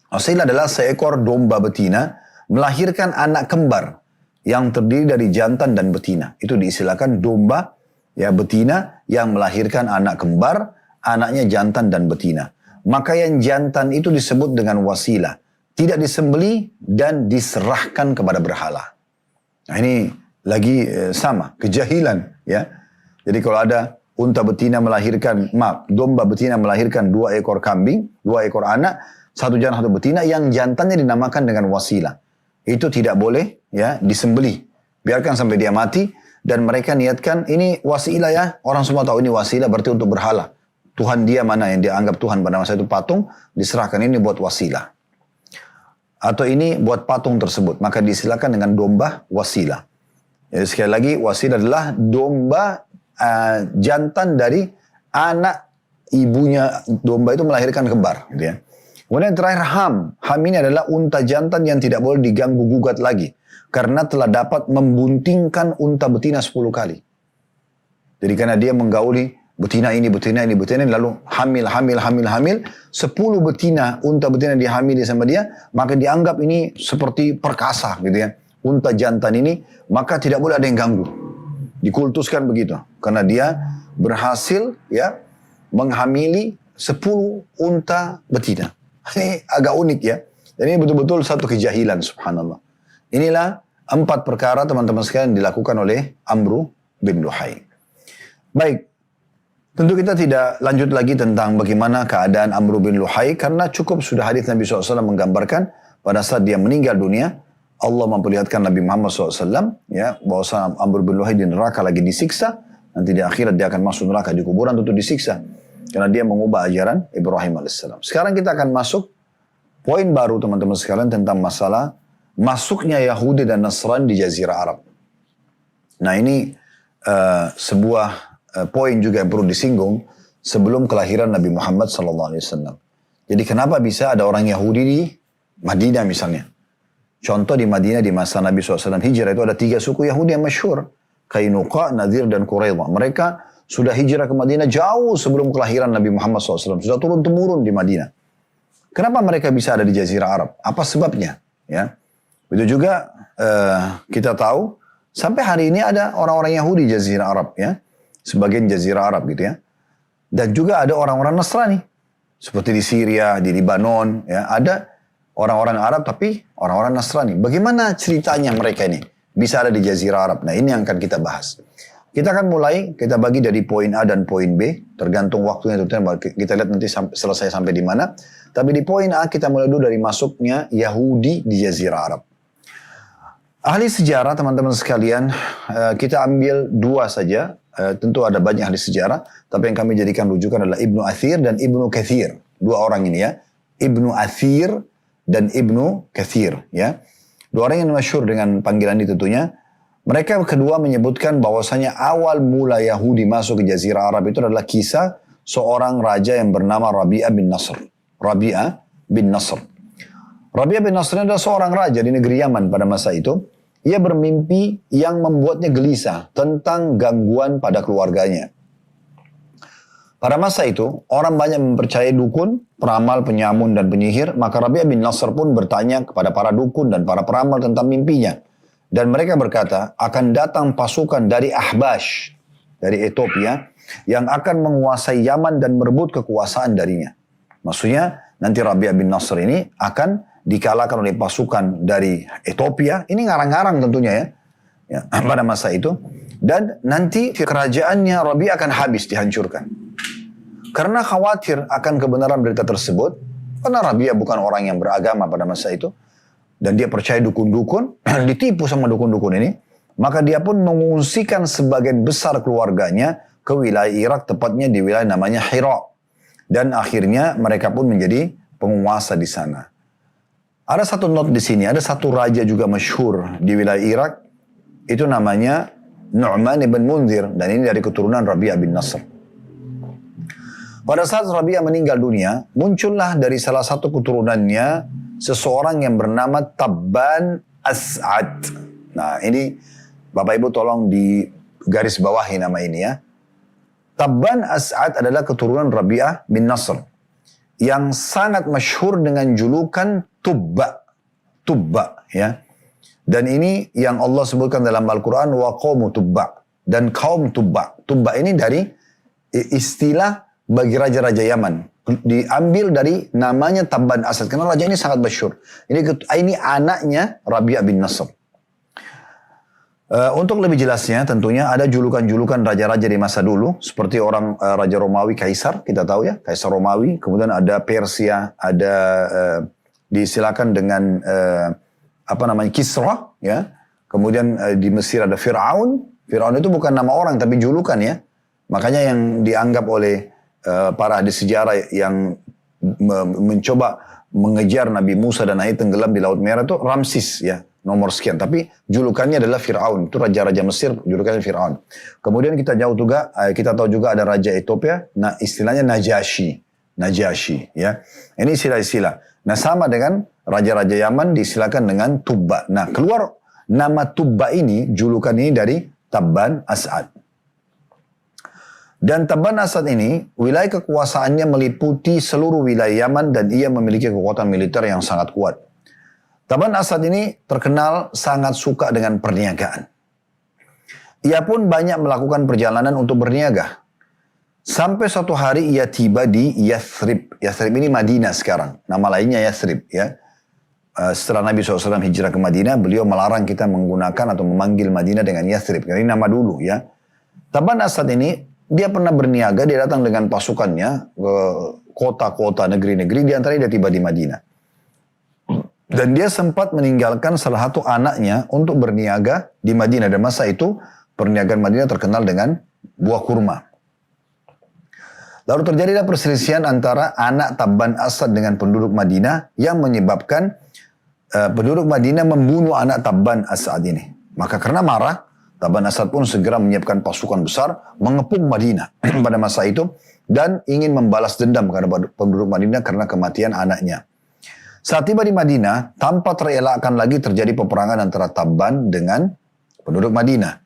Wasilah adalah seekor domba betina melahirkan anak kembar yang terdiri dari jantan dan betina. Itu diistilahkan domba, ya, betina yang melahirkan anak kembar, anaknya jantan dan betina. Maka yang jantan itu disebut dengan wasilah. Tidak disembeli dan diserahkan kepada berhala. Nah ini lagi sama, kejahilan, ya. Jadi kalau ada unta betina melahirkan, domba betina melahirkan 2 ekor kambing, 2 ekor anak, 1 jantan 1 betina, yang jantannya dinamakan dengan wasilah. Itu tidak boleh, ya, disembeli. Biarkan sampai dia mati dan mereka niatkan ini wasilah, ya. Orang semua tahu ini wasilah berarti untuk berhala. Tuhan dia mana yang dia anggap Tuhan pada masa itu patung, diserahkan ini buat wasilah. Atau ini buat patung tersebut, maka disilakan dengan domba wasilah. Jadi sekali lagi wasilah adalah domba jantan dari anak ibunya. Domba itu melahirkan kembar, gitu ya. Kemudian yang terakhir ham. Ham ini adalah unta jantan yang tidak boleh diganggu gugat lagi karena telah dapat membuntingkan unta betina 10 kali. Jadi karena dia menggauli betina ini, lalu hamil. 10 betina, unta betina dihamili sama dia, maka dianggap ini seperti perkasa, gitu ya. Unta jantan ini, maka tidak boleh ada yang ganggu. Dikultuskan begitu. Karena dia berhasil, ya, menghamili 10 unta betina. Ini agak unik, ya. Dan ini betul-betul satu kejahilan, subhanallah. Inilah 4 perkara teman-teman sekalian dilakukan oleh Amr bin Luhai. Baik. Tentu kita tidak lanjut lagi tentang bagaimana keadaan Amr bin Luhai karena cukup sudah hadis Nabi SAW menggambarkan pada saat dia meninggal dunia, Allah memperlihatkan Nabi Muhammad SAW, ya, bahwa Amr bin Luhai di neraka lagi disiksa, nanti di akhirat dia akan masuk neraka di kuburan untuk disiksa karena dia mengubah ajaran Ibrahim AS. Sekarang kita akan masuk poin baru teman-teman sekalian tentang masalah masuknya Yahudi dan Nasrani di Jazirah Arab. Nah ini sebuah poin juga yang perlu disinggung sebelum kelahiran Nabi Muhammad SAW. Jadi kenapa bisa ada orang Yahudi di Madinah misalnya? Contoh di Madinah di masa Nabi SAW hijrah itu ada 3 suku Yahudi yang masyhur. Qainuqa, Nadir, dan Quraidah. Mereka sudah hijrah ke Madinah jauh sebelum kelahiran Nabi Muhammad SAW. Sudah turun-temurun di Madinah. Kenapa mereka bisa ada di Jazirah Arab? Apa sebabnya? Ya, itu juga kita tahu sampai hari ini ada orang-orang Yahudi di Jazirah Arab, ya. Sebagian Jazirah Arab gitu ya. Dan juga ada orang-orang Nasrani. Seperti di Syria, di Lebanon, ya, ada orang-orang Arab tapi orang-orang Nasrani. Bagaimana ceritanya mereka ini bisa ada di Jazirah Arab? Nah, ini yang akan kita bahas. Kita akan mulai, kita bagi dari poin A dan poin B, tergantung waktunya. Kita lihat nanti selesai sampai di mana. Tapi di poin A kita mulai dulu dari masuknya Yahudi di Jazirah Arab. Ahli sejarah teman-teman sekalian, kita ambil dua saja. Tentu ada banyak ahli sejarah, tapi yang kami jadikan rujukan adalah Ibnu Athir dan Ibnu Kathir. Dua orang ini ya, Ibnu Athir dan Ibnu Kathir. Ya, dua orang yang masyhur dengan panggilan ini tentunya. Mereka kedua menyebutkan bahwasanya awal mula Yahudi masuk ke Jazirah Arab itu adalah kisah seorang raja yang bernama Rabi'ah bin Nasr. Rabi'ah bin Nasr. Rabi'ah bin Nasr adalah seorang raja di negeri Yaman pada masa itu. Ia bermimpi yang membuatnya gelisah tentang gangguan pada keluarganya. Pada masa itu, orang banyak mempercayai dukun, peramal, penyamun, dan penyihir. Maka Rabi'ah bin Nasr pun bertanya kepada para dukun dan para peramal tentang mimpinya. Dan mereka berkata, akan datang pasukan dari Ahbash, dari Ethiopia, yang akan menguasai Yaman dan merebut kekuasaan darinya. Maksudnya, nanti Rabi'ah bin Nasr ini akan dikalahkan oleh pasukan dari Ethiopia. Ini ngarang-ngarang tentunya ya, pada masa itu. Dan nanti kerajaannya Rabi'ah akan habis, dihancurkan. Karena khawatir akan kebenaran berita tersebut, karena Rabi'ah bukan orang yang beragama pada masa itu, dan dia percaya dukun-dukun, ditipu sama dukun-dukun ini, maka dia pun mengungsikan sebagian besar keluarganya ke wilayah Irak, tepatnya di wilayah namanya Hira. Dan akhirnya mereka pun menjadi penguasa di sana. Ada satu not di sini, ada satu raja juga masyhur di wilayah Irak, itu namanya Nu'man ibn Munzir, dan ini dari keturunan Rabi'ah bin Nasr. Pada saat Rabi'ah meninggal dunia, muncullah dari salah satu keturunannya seseorang yang bernama Tabban As'ad. Nah, ini Bapak Ibu tolong di garis bawahi nama ini ya. Tabban As'ad adalah keturunan Rabi'ah bin Nasr yang sangat masyhur dengan julukan Tubba. Tubba ya. Dan ini yang Allah sebutkan dalam Al-Quran, wa qawmu Tubba. Dan kaum Tubba. Tubba ini dari istilah bagi raja-raja Yaman. Diambil dari namanya Tabban Asad. Karena raja ini sangat masyhur. Ini anaknya Rabi'ah bin Nasr. Untuk lebih jelasnya tentunya ada julukan-julukan raja-raja di masa dulu. Seperti orang Raja Romawi Kaisar, kita tahu ya. Kaisar Romawi. Kemudian ada Persia, ada disilakan dengan Kisra. Ya. Kemudian di Mesir ada Fir'aun. Fir'aun itu bukan nama orang tapi julukan ya. Makanya yang dianggap oleh para ahli sejarah yang mencoba mengejar Nabi Musa dan air tenggelam di Laut Merah itu Ramsis ya. Nomor sekian. Tapi julukannya adalah Fir'aun. Itu raja-raja Mesir, julukannya Fir'aun. Kemudian kita kita tahu juga ada raja Ethiopia. Nah, istilahnya Najasyi. Najasyi, ya. Ini istilah-istilah. Nah, sama dengan raja-raja Yaman disilakan dengan Tubba. Nah, keluar nama Tubba ini, julukan ini dari Tabban As'ad. Dan Tabban As'ad ini, wilayah kekuasaannya meliputi seluruh wilayah Yaman dan ia memiliki kekuatan militer yang sangat kuat. Tabban As'ad ini terkenal sangat suka dengan perniagaan. Ia pun banyak melakukan perjalanan untuk berniaga. Sampai suatu hari ia tiba di Yathrib. Yathrib ini Madinah sekarang. Nama lainnya Yathrib ya. Setelah Nabi SAW hijrah ke Madinah, beliau melarang kita menggunakan atau memanggil Madinah dengan Yathrib. Ini nama dulu ya. Tabban As'ad ini, dia pernah berniaga, dia datang dengan pasukannya ke kota-kota, negeri-negeri, di antaranya dia tiba di Madinah. Dan dia sempat meninggalkan salah satu anaknya untuk berniaga di Madinah. Dan masa itu perniagaan Madinah terkenal dengan buah kurma. Lalu terjadilah perselisihan antara anak Tabban As'ad dengan penduduk Madinah yang menyebabkan penduduk Madinah membunuh anak Tabban As'ad ini. Maka karena marah, Tabban As'ad pun segera menyiapkan pasukan besar mengepung Madinah pada masa itu dan ingin membalas dendam kepada penduduk Madinah karena kematian anaknya. Saat tiba di Madinah, tanpa terelakkan lagi terjadi peperangan antara Tabban dengan penduduk Madinah.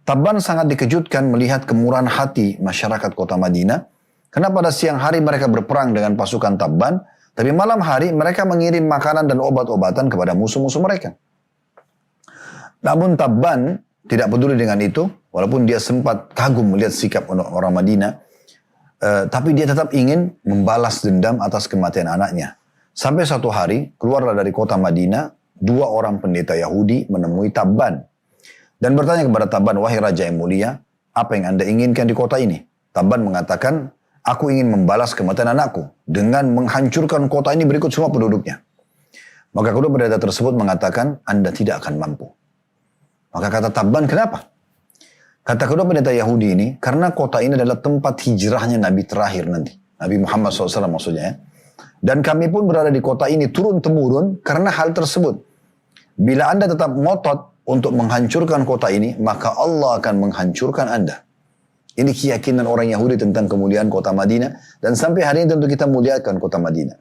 Tabban sangat dikejutkan melihat kemurahan hati masyarakat kota Madinah, karena pada siang hari mereka berperang dengan pasukan Tabban, tapi malam hari mereka mengirim makanan dan obat-obatan kepada musuh-musuh mereka. Namun Tabban tidak peduli dengan itu, walaupun dia sempat kagum melihat sikap orang Madinah. Tapi dia tetap ingin membalas dendam atas kematian anaknya. Sampai satu hari, keluarlah dari kota Madinah, dua orang pendeta Yahudi menemui Tabban. Dan bertanya kepada Tabban, wahai Raja yang mulia, apa yang Anda inginkan di kota ini? Tabban mengatakan, aku ingin membalas kematian anakku dengan menghancurkan kota ini berikut semua penduduknya. Maka kedua pendeta tersebut mengatakan, Anda tidak akan mampu. Maka kata Tabban, kenapa? Kata kedua pendeta Yahudi ini, karena kota ini adalah tempat hijrahnya Nabi terakhir nanti. Nabi Muhammad SAW maksudnya ya. Dan kami pun berada di kota ini turun-temurun karena hal tersebut. Bila Anda tetap ngotot untuk menghancurkan kota ini, maka Allah akan menghancurkan Anda. Ini keyakinan orang Yahudi tentang kemuliaan kota Madinah. Dan sampai hari ini tentu kita muliakan kota Madinah.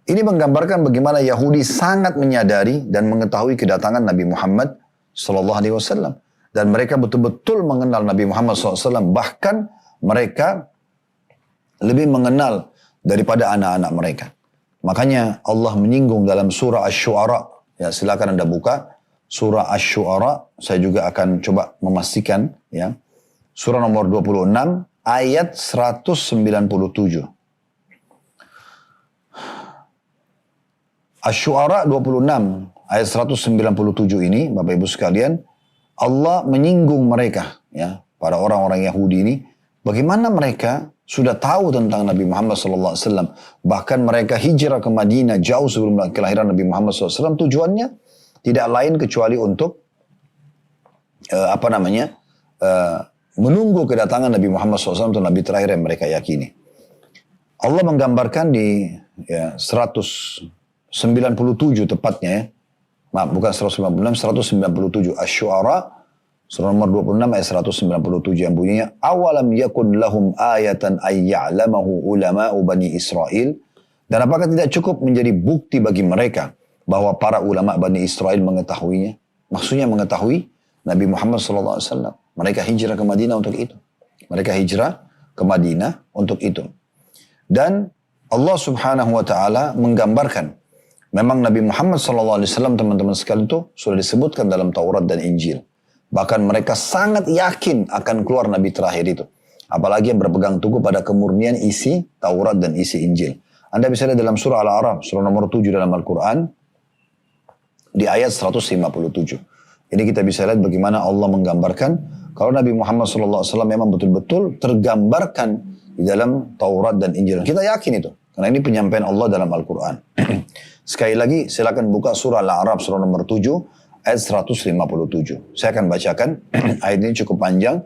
Ini menggambarkan bagaimana Yahudi sangat menyadari dan mengetahui kedatangan Nabi Muhammad SAW. Dan mereka betul-betul mengenal Nabi Muhammad SAW. Bahkan mereka lebih mengenal daripada anak-anak mereka. Makanya Allah menyinggung dalam surah Asy-Syu'ara. Ya, silakan Anda buka. Surah Asy-Syu'ara. Saya juga akan coba memastikan. Ya. Surah nomor 26 ayat 197. Asy-Syu'ara 26 ayat 197 ini, Bapak Ibu sekalian, Allah menyinggung mereka, ya, para orang-orang Yahudi ini, bagaimana mereka sudah tahu tentang Nabi Muhammad SAW. Bahkan mereka hijrah ke Madinah jauh sebelum kelahiran Nabi Muhammad SAW. Tujuannya tidak lain kecuali untuk menunggu kedatangan Nabi Muhammad SAW untuk Nabi terakhir yang mereka yakini. Allah menggambarkan di 197 tepatnya ya. Maaf, bukan 196, 197. Asy-Syu'ara, surah nomor 26 ayat 197 yang bunyinya, awalam yakun lahum ayatan ay ya'lamahu ulama'u Bani Israel. Dan apakah tidak cukup menjadi bukti bagi mereka bahwa para ulama Bani Israel mengetahuinya? Maksudnya mengetahui Nabi Muhammad SAW. Mereka hijrah ke Madinah untuk itu. Mereka hijrah ke Madinah untuk itu. Dan Allah Subhanahu wa Ta'ala menggambarkan memang Nabi Muhammad SAW, teman-teman sekalian, itu sudah disebutkan dalam Taurat dan Injil. Bahkan mereka sangat yakin akan keluar Nabi terakhir itu. Apalagi yang berpegang teguh pada kemurnian isi Taurat dan isi Injil. Anda bisa lihat dalam surah Al-A'raf, surah nomor 7 dalam Al-Quran, di ayat 157. Ini kita bisa lihat bagaimana Allah menggambarkan kalau Nabi Muhammad SAW memang betul-betul tergambarkan di dalam Taurat dan Injil. Kita yakin itu. Karena ini penyampaian Allah dalam Al-Quran. Sekali lagi silakan buka surah Al-A'raf surah nomor 7 ayat 157. Saya akan bacakan. Ayat ini cukup panjang.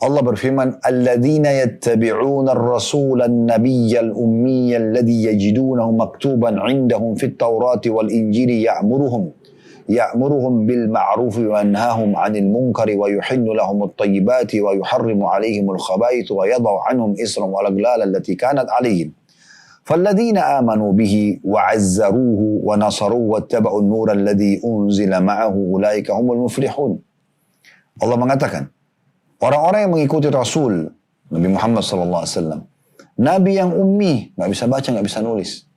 Allah berfirman, "Alladzina yattabi'una ar-rasula an-nabiyya al-ummiyya alladhi yajidunahu maktuban 'indahum fit Taurati wal Injili ya'muruhum bil ma'rufi wa yanhahum 'anil munkari wa yuhillu lahum at-tayyibati wa yuharrimu 'alaihim al-khaba'ith wa yadh'u 'anhum israhum wal aghlal allati kanat 'alaihim." فالذين آمنوا به وعزروه ونصروه واتبعوا النور الذي أنزل معه أولئك هم المفلحون. Allah mengatakan, orang-orang yang mengikuti Rasul Nabi Muhammad SAW, Nabi yang ummi, nggak bisa baca, nggak bisa nulis.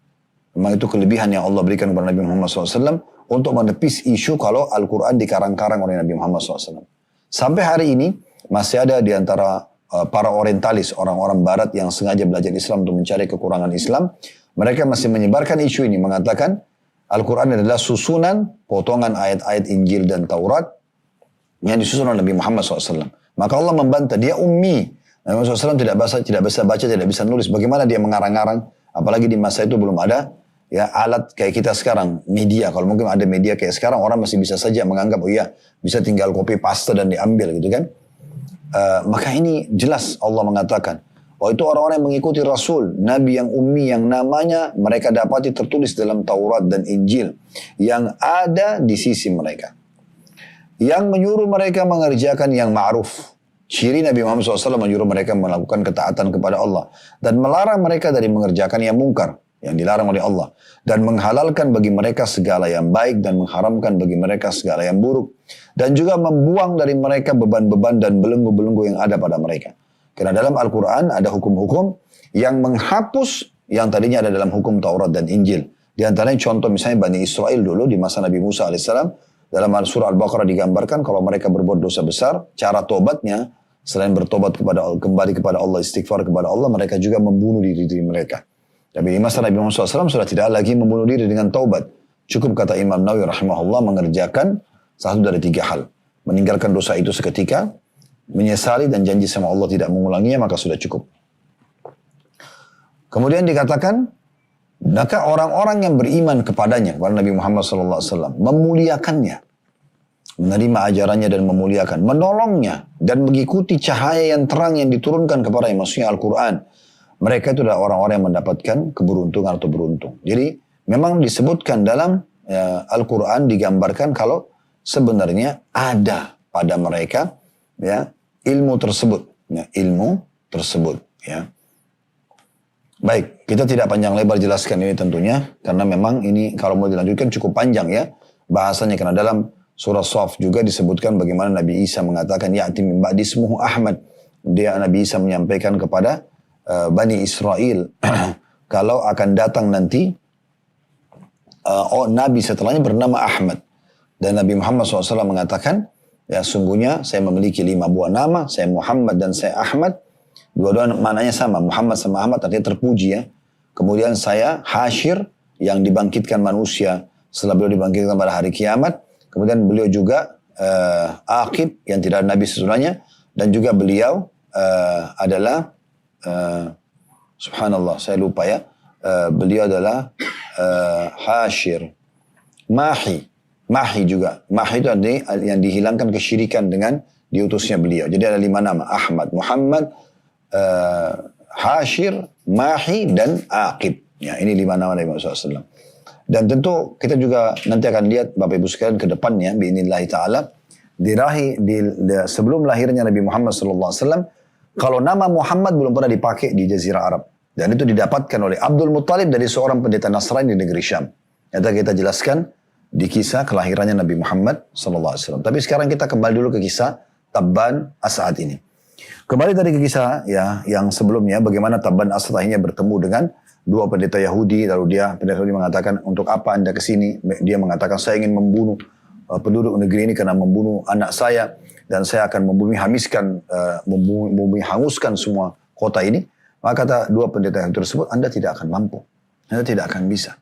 Memang itu kelebihan yang Allah berikan kepada Nabi Muhammad SAW untuk menepis isu kalau Al-Quran dikarang-karang oleh Nabi Muhammad SAW. Sampai hari ini masih ada di antara para orientalis, orang-orang barat yang sengaja belajar Islam untuk mencari kekurangan Islam, mereka masih menyebarkan isu ini, mengatakan Al-Quran adalah susunan, potongan ayat-ayat Injil dan Taurat yang disusun oleh Nabi Muhammad SAW. Maka Allah membantah, dia ummi. Nabi Muhammad SAW tidak bisa baca, tidak bisa nulis. Bagaimana dia mengarang-arang? Apalagi di masa itu belum ada ya alat kayak kita sekarang, media. Kalau mungkin ada media kayak sekarang, orang masih bisa saja menganggap, oh iya, bisa tinggal copy paste dan diambil gitu kan. Maka ini jelas Allah mengatakan, oh itu orang-orang yang mengikuti Rasul, Nabi yang ummi, yang namanya mereka dapati tertulis dalam Taurat dan Injil, yang ada di sisi mereka. Yang menyuruh mereka mengerjakan yang ma'ruf. Ciri Nabi Muhammad SAW menyuruh mereka melakukan ketaatan kepada Allah. Dan melarang mereka dari mengerjakan yang mungkar, yang dilarang oleh Allah. Dan menghalalkan bagi mereka segala yang baik dan mengharamkan bagi mereka segala yang buruk. Dan juga membuang dari mereka beban-beban dan belenggu-belenggu yang ada pada mereka. Karena dalam Al-Quran ada hukum-hukum yang menghapus yang tadinya ada dalam hukum Taurat dan Injil. Di antaranya contoh misalnya Bani Israel dulu di masa Nabi Musa AS. Dalam surah Al-Baqarah digambarkan kalau mereka berbuat dosa besar, cara tobatnya selain bertobat kembali kepada Allah, istighfar kepada Allah, mereka juga membunuh diri mereka. Tapi di masa Nabi Muhammad SAW sudah tidak lagi membunuh diri dengan taubat. Cukup kata Imam Nawawi rahimahullah mengerjakan satu dari 3 hal. Meninggalkan dosa itu seketika, menyesali dan janji sama Allah tidak mengulanginya, maka sudah cukup. Kemudian dikatakan, maka orang-orang yang beriman kepadanya, kepada Nabi Muhammad SAW, memuliakannya, menerima ajarannya dan memuliakan, menolongnya, dan mengikuti cahaya yang terang yang diturunkan kepada yang maksudnya Al-Quran. Mereka itu adalah orang-orang yang mendapatkan keberuntungan atau beruntung. Jadi memang disebutkan dalam Al-Quran digambarkan kalau sebenarnya ada pada mereka ya ilmu tersebut. Ya, ilmu tersebut. Ya. Baik, kita tidak panjang lebar jelaskan ini tentunya, karena memang ini kalau mau dilanjutkan cukup panjang ya bahasanya, karena dalam surah Shaf juga disebutkan bagaimana Nabi Isa mengatakan ya'ti min ba'di ismuhu Ahmad. Dia Nabi Isa menyampaikan kepada Bani Israel kalau akan datang nanti Nabi setelahnya bernama Ahmad. Dan Nabi Muhammad SAW mengatakan, ya sungguhnya saya memiliki 5 buah nama, saya Muhammad dan saya Ahmad. Dua-dua maknanya sama, Muhammad sama Ahmad artinya terpuji ya. Kemudian saya Hasyir yang dibangkitkan manusia setelah beliau dibangkitkan pada hari kiamat. Kemudian beliau juga Aqib yang tidak ada Nabi sesudahnya. Dan juga beliau adalah subhanallah saya lupa ya. Beliau adalah Hasyir. Mahi juga. Mahi itu artinya yang dihilangkan kesyirikan dengan diutusnya beliau. Jadi ada 5 nama. Ahmad, Muhammad, Hasyir, Mahi, dan Aqib. Ya, ini 5 nama Nabi Muhammad SAW. Dan tentu kita juga nanti akan lihat Bapak Ibu sekalian ke depannya, bi'inillahi ta'ala, sebelum lahirnya Nabi Muhammad SAW, kalau nama Muhammad belum pernah dipakai di Jazirah Arab. Dan itu didapatkan oleh Abdul Muttalib dari seorang pendeta Nasrani di negeri Syam. Yang kita jelaskan di kisah kelahirannya Nabi Muhammad SAW. Tapi sekarang kita kembali dulu ke kisah Tabban As'ad ini. Kembali tadi ke kisah ya yang sebelumnya, bagaimana Tabban As'ad akhirnya bertemu dengan 2 pendeta Yahudi. Lalu pendeta Yahudi mengatakan, untuk apa anda kesini? Dia mengatakan, saya ingin membunuh penduduk negeri ini karena membunuh anak saya. Dan saya akan hanguskan semua kota ini. Maka kata 2 pendeta Yahudi tersebut, anda tidak akan mampu. Anda tidak akan bisa.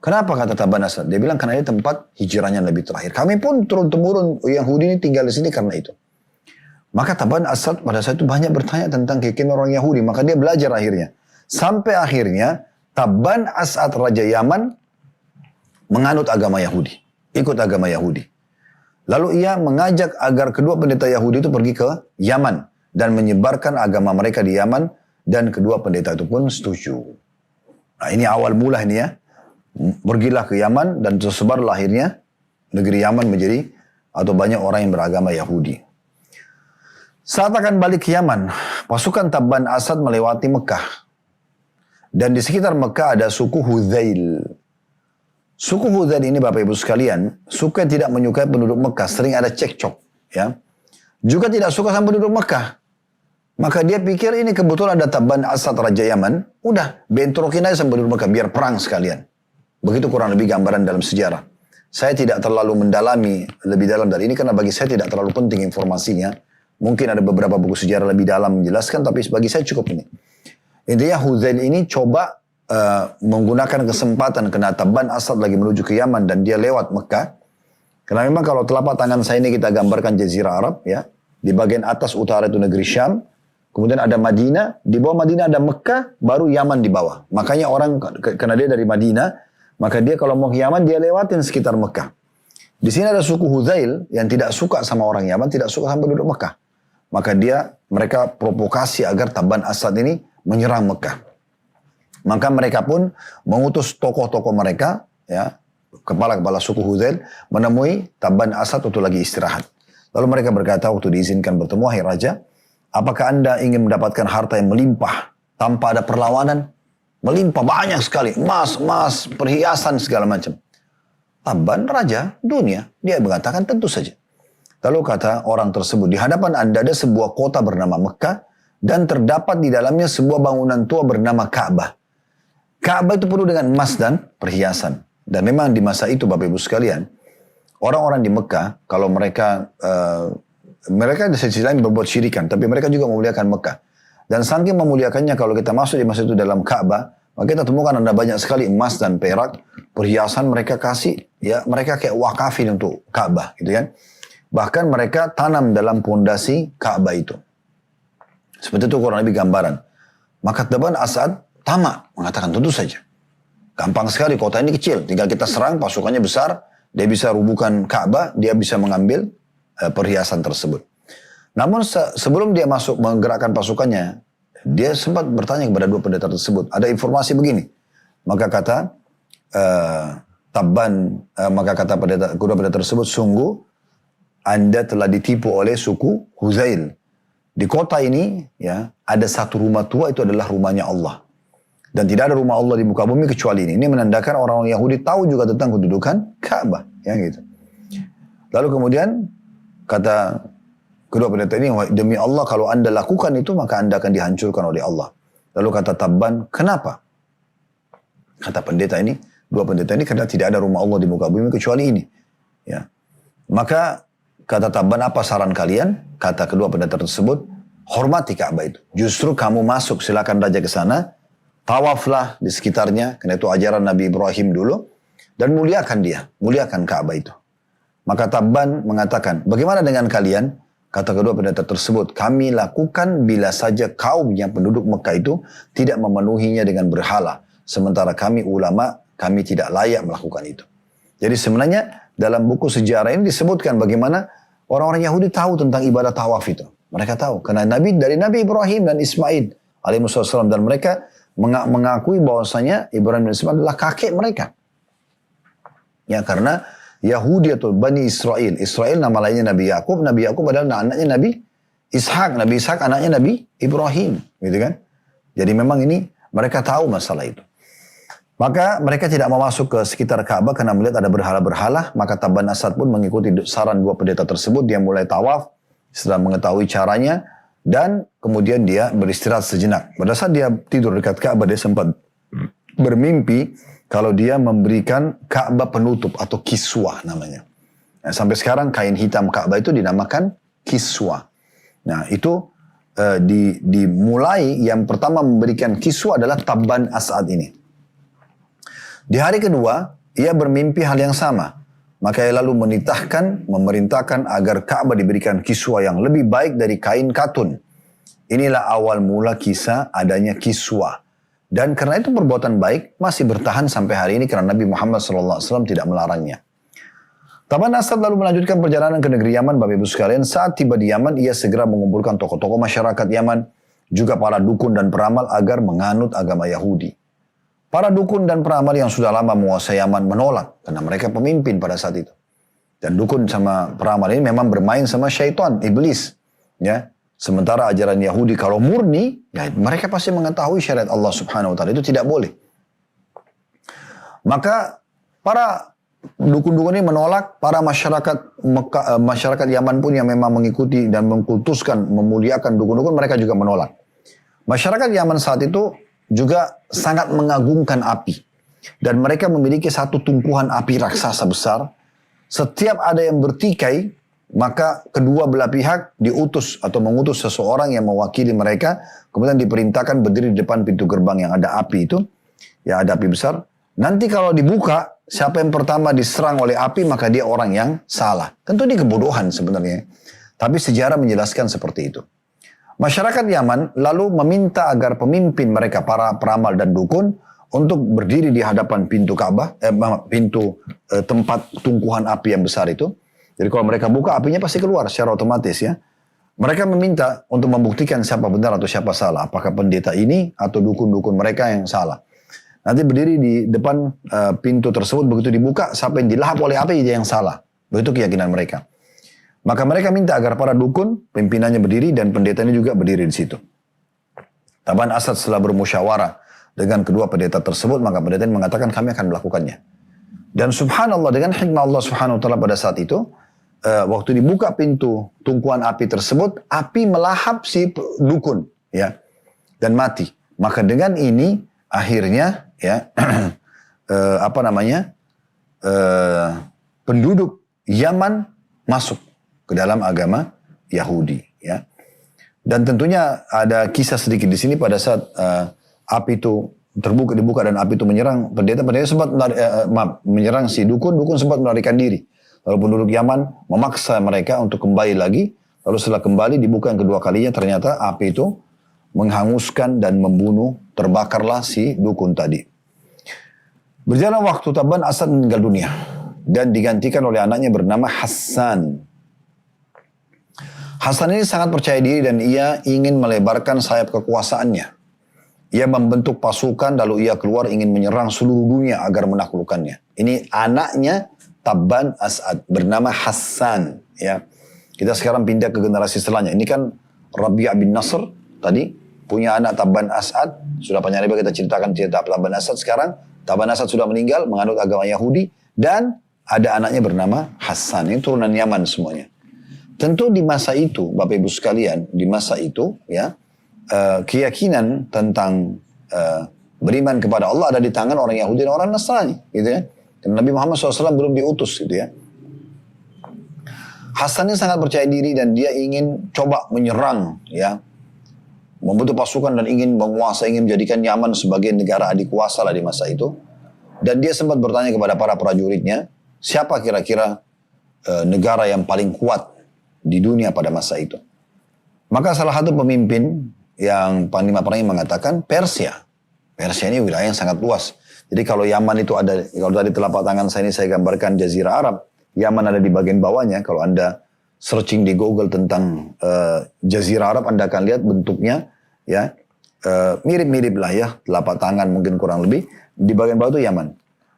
Kenapa kata Tabban As'ad? Dia bilang karena ini tempat hijrahnya Nabi terakhir. Kami pun turun-temurun Yahudi ini tinggal di sini karena itu. Maka Tabban As'ad pada saat itu banyak bertanya tentang keyakinan orang Yahudi. Maka dia belajar akhirnya. Sampai akhirnya Tabban As'ad Raja Yaman menganut agama Yahudi. Ikut agama Yahudi. Lalu ia mengajak agar kedua pendeta Yahudi itu pergi ke Yaman. Dan menyebarkan agama mereka di Yaman. Dan kedua pendeta itu pun setuju. Nah ini awal mula ini ya. Pergilah ke Yaman dan tersebarlah akhirnya negeri Yaman menjadi atau banyak orang yang beragama Yahudi. Saat akan balik ke Yaman, pasukan Tabban As'ad melewati Mekah. Dan di sekitar Mekah ada suku Hudzail. Suku Hudzail ini Bapak Ibu sekalian, suka tidak menyukai penduduk Mekah, sering ada cekcok. Ya. Juga tidak suka sama penduduk Mekah. Maka dia pikir ini kebetulan ada Tabban As'ad Raja Yaman, udah bentrokin aja sama penduduk Mekah, biar perang sekalian. Begitu kurang lebih gambaran dalam sejarah. Saya tidak terlalu mendalami lebih dalam dari ini karena bagi saya tidak terlalu penting informasinya. Mungkin ada beberapa buku sejarah lebih dalam menjelaskan, tapi bagi saya cukup ini. Intinya Hudzail ini coba menggunakan kesempatan karena Tabban As'ad lagi menuju ke Yaman dan dia lewat Mekah. Karena memang kalau telapak tangan saya ini kita gambarkan Jazirah Arab ya. Di bagian atas utara itu negeri Syam. Kemudian ada Madinah, di bawah Madinah ada Mekah, baru Yaman di bawah. Makanya orang karena dia dari Madinah, maka dia kalau mau ke Yaman, dia lewatin sekitar Mekah. Di sini ada suku Hudzail yang tidak suka sama orang Yaman, tidak suka sama penduduk Mekah. Maka mereka provokasi agar Tabban As'ad ini menyerang Mekah. Maka mereka pun mengutus tokoh-tokoh mereka, ya, kepala-kepala suku Hudzail, menemui Tabban As'ad untuk lagi istirahat. Lalu mereka berkata waktu diizinkan bertemu, "Hai Raja, apakah anda ingin mendapatkan harta yang melimpah tanpa ada perlawanan?" Melimpah banyak sekali, emas, perhiasan segala macam. Tabban Raja dunia, dia mengatakan tentu saja. Lalu kata orang tersebut, di hadapan anda ada sebuah kota bernama Mekah dan terdapat di dalamnya sebuah bangunan tua bernama Ka'bah. Ka'bah itu penuh dengan emas dan perhiasan. Dan memang di masa itu Bapak Ibu sekalian, orang-orang di Mekah kalau mereka mereka di sisi lain berbuat syirikan, tapi mereka juga memuliakan Mekah. Dan saking memuliakannya kalau kita masuk di masjid itu dalam Ka'bah, maka kita temukan ada banyak sekali emas dan perak, perhiasan mereka kasih, ya mereka kayak wakafin untuk Ka'bah gitu kan. Bahkan mereka tanam dalam pondasi Ka'bah itu. Seperti itu kurang lebih gambaran. Maka Taban As'ad tamak, mengatakan tentu saja. Gampang sekali, kota ini kecil, tinggal kita serang, pasukannya besar, dia bisa rubuhkan Ka'bah, dia bisa mengambil perhiasan tersebut. Namun sebelum dia masuk menggerakkan pasukannya, dia sempat bertanya kepada dua pendeta tersebut. Ada informasi begini. Maka kata maka kata kedua pendeta tersebut, sungguh Anda telah ditipu oleh suku Huzail. Di kota ini ya ada satu rumah tua, itu adalah rumahnya Allah. Dan tidak ada rumah Allah di muka bumi kecuali ini. Ini menandakan orang-orang Yahudi tahu juga tentang kedudukan Ka'bah, ya gitu. Lalu kemudian kata kedua pendeta ini, demi Allah kalau Anda lakukan itu maka Anda akan dihancurkan oleh Allah. Lalu kata Tabban, kenapa? Kata pendeta ini, dua pendeta ini, karena tidak ada rumah Allah di muka bumi kecuali ini. Ya. Maka kata Tabban, apa saran kalian? Kata kedua pendeta tersebut, hormati Ka'bah itu. Justru kamu masuk, silakan raja ke sana, tawaflah di sekitarnya, karena itu ajaran Nabi Ibrahim dulu, dan muliakan dia, muliakan Ka'bah itu. Maka Tabban mengatakan, bagaimana dengan kalian? Kata kedua pendeta tersebut, kami lakukan bila saja kaum yang penduduk Mekah itu tidak memenuhinya dengan berhala. Sementara kami ulama, kami tidak layak melakukan itu. Jadi sebenarnya dalam buku sejarah ini disebutkan bagaimana orang-orang Yahudi tahu tentang ibadah tawaf itu. Mereka tahu. Karena dari Nabi Ibrahim dan Ismail alaihissalam, dan mereka mengakui bahwasanya Ibrahim dan Ismail adalah kakek mereka. Ya, karena Yahudi atau Bani Israel. Israel nama lainnya Nabi Yakub. Nabi Yakub adalah anaknya Nabi Ishak. Nabi Ishak anaknya Nabi Ibrahim. Gitu kan? Jadi memang ini mereka tahu masalah itu. Maka mereka tidak mau masuk ke sekitar Ka'bah karena melihat ada berhala-berhala. Maka Tabban As'ad pun mengikuti saran dua pendeta tersebut. Dia mulai tawaf setelah mengetahui caranya. Dan kemudian dia beristirahat sejenak. Pada saat dia tidur dekat Ka'bah, dia sempat bermimpi kalau dia memberikan Ka'bah penutup atau kiswah namanya. Nah, sampai sekarang kain hitam Ka'bah itu dinamakan kiswah. Nah itu dimulai yang pertama memberikan kiswah adalah Tabban As'ad ini. Di hari kedua ia bermimpi hal yang sama. Maka ia lalu memerintahkan agar Ka'bah diberikan kiswah yang lebih baik dari kain katun. Inilah awal mula kisah adanya kiswah. Dan karena itu perbuatan baik masih bertahan sampai hari ini karena Nabi Muhammad SAW tidak melarangnya. Tabban As'ad lalu melanjutkan perjalanan ke negeri Yaman, Bapak Ibu sekalian. Saat tiba di Yaman, ia segera mengumpulkan tokoh-tokoh masyarakat Yaman, juga para dukun dan peramal agar menganut agama Yahudi. Para dukun dan peramal yang sudah lama menguasai Yaman menolak karena mereka pemimpin pada saat itu. Dan dukun sama peramal ini memang bermain sama syaitan, iblis, ya. Sementara ajaran Yahudi kalau murni, ya mereka pasti mengetahui syariat Allah Subhanahu wa taala itu tidak boleh. Maka para dukun-dukun ini menolak, para masyarakat Yaman pun yang memang mengikuti dan mengkultuskan, memuliakan dukun-dukun, mereka juga menolak. Masyarakat Yaman saat itu juga sangat mengagungkan api. Dan mereka memiliki satu tumpuan api raksasa besar. Setiap ada yang bertikai, maka kedua belah pihak diutus atau mengutus seseorang yang mewakili mereka. Kemudian diperintahkan berdiri di depan pintu gerbang yang ada api itu. Ya ada api besar. Nanti kalau dibuka, siapa yang pertama diserang oleh api, maka dia orang yang salah. Tentu ini kebodohan sebenarnya. Tapi sejarah menjelaskan seperti itu. Masyarakat Yaman lalu meminta agar pemimpin mereka, para peramal dan dukun, untuk berdiri di hadapan pintu Ka'bah, tempat tungkuhan api yang besar itu. Jadi kalau mereka buka, apinya pasti keluar secara otomatis ya. Mereka meminta untuk membuktikan siapa benar atau siapa salah. Apakah pendeta ini atau dukun-dukun mereka yang salah. Nanti berdiri di depan pintu tersebut, begitu dibuka, siapa yang dilahap oleh api dia yang salah. Begitu keyakinan mereka. Maka mereka minta agar para dukun, pimpinannya berdiri dan pendetanya juga berdiri di situ. Tabban As'ad setelah bermusyawarah dengan kedua pendeta tersebut, maka pendeta mengatakan kami akan melakukannya. Dan subhanallah dengan hikmah Allah Subhanahu wa taala pada saat itu, waktu dibuka pintu tungkuan api tersebut, api melahap si dukun, ya, dan mati. Maka dengan ini akhirnya, ya, penduduk Yaman masuk ke dalam agama Yahudi. Ya. Dan tentunya ada kisah sedikit di sini pada saat api itu dibuka dan api itu menyerang pendeta sempat menyerang si dukun sempat melarikan diri. Lalu penduduk Yaman memaksa mereka untuk kembali lagi. Lalu setelah kembali dibuka yang kedua kalinya ternyata api itu menghanguskan dan membunuh, terbakarlah si dukun tadi. Berjalan waktu Tabban Asad meninggal dunia dan digantikan oleh anaknya bernama Hassan. Hassan ini sangat percaya diri dan ia ingin melebarkan sayap kekuasaannya. Ia membentuk pasukan lalu ia keluar ingin menyerang seluruh dunia agar menaklukkannya. Ini anaknya Tabban Asad bernama Hassan. Ya. Kita sekarang pindah ke generasi setelahnya. Ini kan Rabi' bin Nasr tadi punya anak Tabban Asad. Sudah panjang lebar kita ceritakan cerita Tabban Asad. Sekarang Tabban Asad sudah meninggal menganut agama Yahudi. Dan ada anaknya bernama Hassan. Ini turunan Yaman semuanya. Tentu di masa itu, Bapak Ibu sekalian, di masa itu ya keyakinan tentang beriman kepada Allah ada di tangan orang Yahudi dan orang Nasrani, gitu ya. Dan Nabi Muhammad SAW belum diutus, gitu ya. Hasan ini sangat percaya diri dan dia ingin coba menyerang, ya, membentuk pasukan dan ingin menguasai, ingin menjadikan Yaman sebagai negara adik kuasa lah di masa itu. Dan dia sempat bertanya kepada para prajuritnya, siapa kira-kira negara yang paling kuat di dunia pada masa itu. Maka salah satu pemimpin yang panglima perang mengatakan Persia. Persia ini wilayah yang sangat luas. Jadi kalau Yaman itu ada, kalau tadi telapak tangan saya ini saya gambarkan Jazirah Arab. Yaman ada di bagian bawahnya. Kalau Anda searching di Google tentang Jazirah Arab, Anda akan lihat bentuknya ya mirip-mirip lah ya. Telapak tangan mungkin kurang lebih. Di bagian bawah itu Yaman.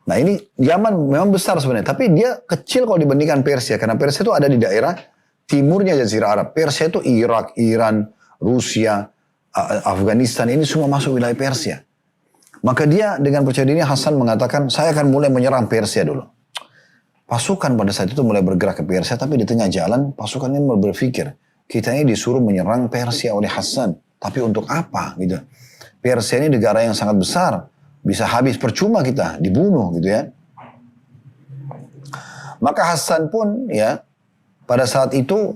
Nah ini Yaman memang besar sebenarnya. Tapi dia kecil kalau dibandingkan Persia. Karena Persia itu ada di daerah timurnya Jazirah Arab. Persia itu Irak, Iran, Rusia, Afghanistan, ini semua masuk wilayah Persia. Maka dia dengan percaya diri Hasan mengatakan, saya akan mulai menyerang Persia dulu. Pasukan pada saat itu mulai bergerak ke Persia, tapi di tengah jalan pasukan ini mulai berpikir, kita ini disuruh menyerang Persia oleh Hasan, tapi untuk apa? Gitu. Persia ini negara yang sangat besar, bisa habis percuma kita, dibunuh gitu ya. Maka Hasan pun ya, pada saat itu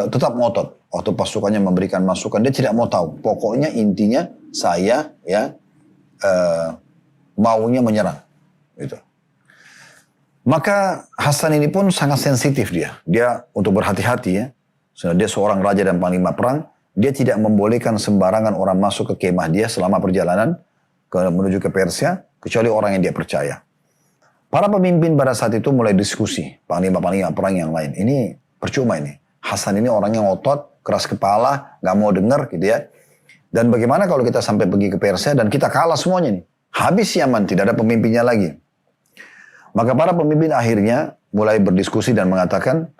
tetap ngotot. Waktu pasukannya memberikan masukan, dia tidak mau tahu. Pokoknya intinya saya ya maunya menyerang. Gitu. Maka Hasan ini pun sangat sensitif dia. Dia untuk berhati-hati ya. Dia seorang raja dan panglima perang. Dia tidak membolehkan sembarangan orang masuk ke kemah dia selama perjalanan menuju ke Persia. Kecuali orang yang dia percaya. Para pemimpin pada saat itu mulai diskusi. Panglima-panglima perang yang lain. Ini percuma ini. Hasan ini orang yang otot, keras kepala, gak mau dengar gitu ya. Dan bagaimana kalau kita sampai pergi ke Persia dan kita kalah semuanya nih. Habis Yaman, tidak ada pemimpinnya lagi. Maka para pemimpin akhirnya mulai berdiskusi dan mengatakan,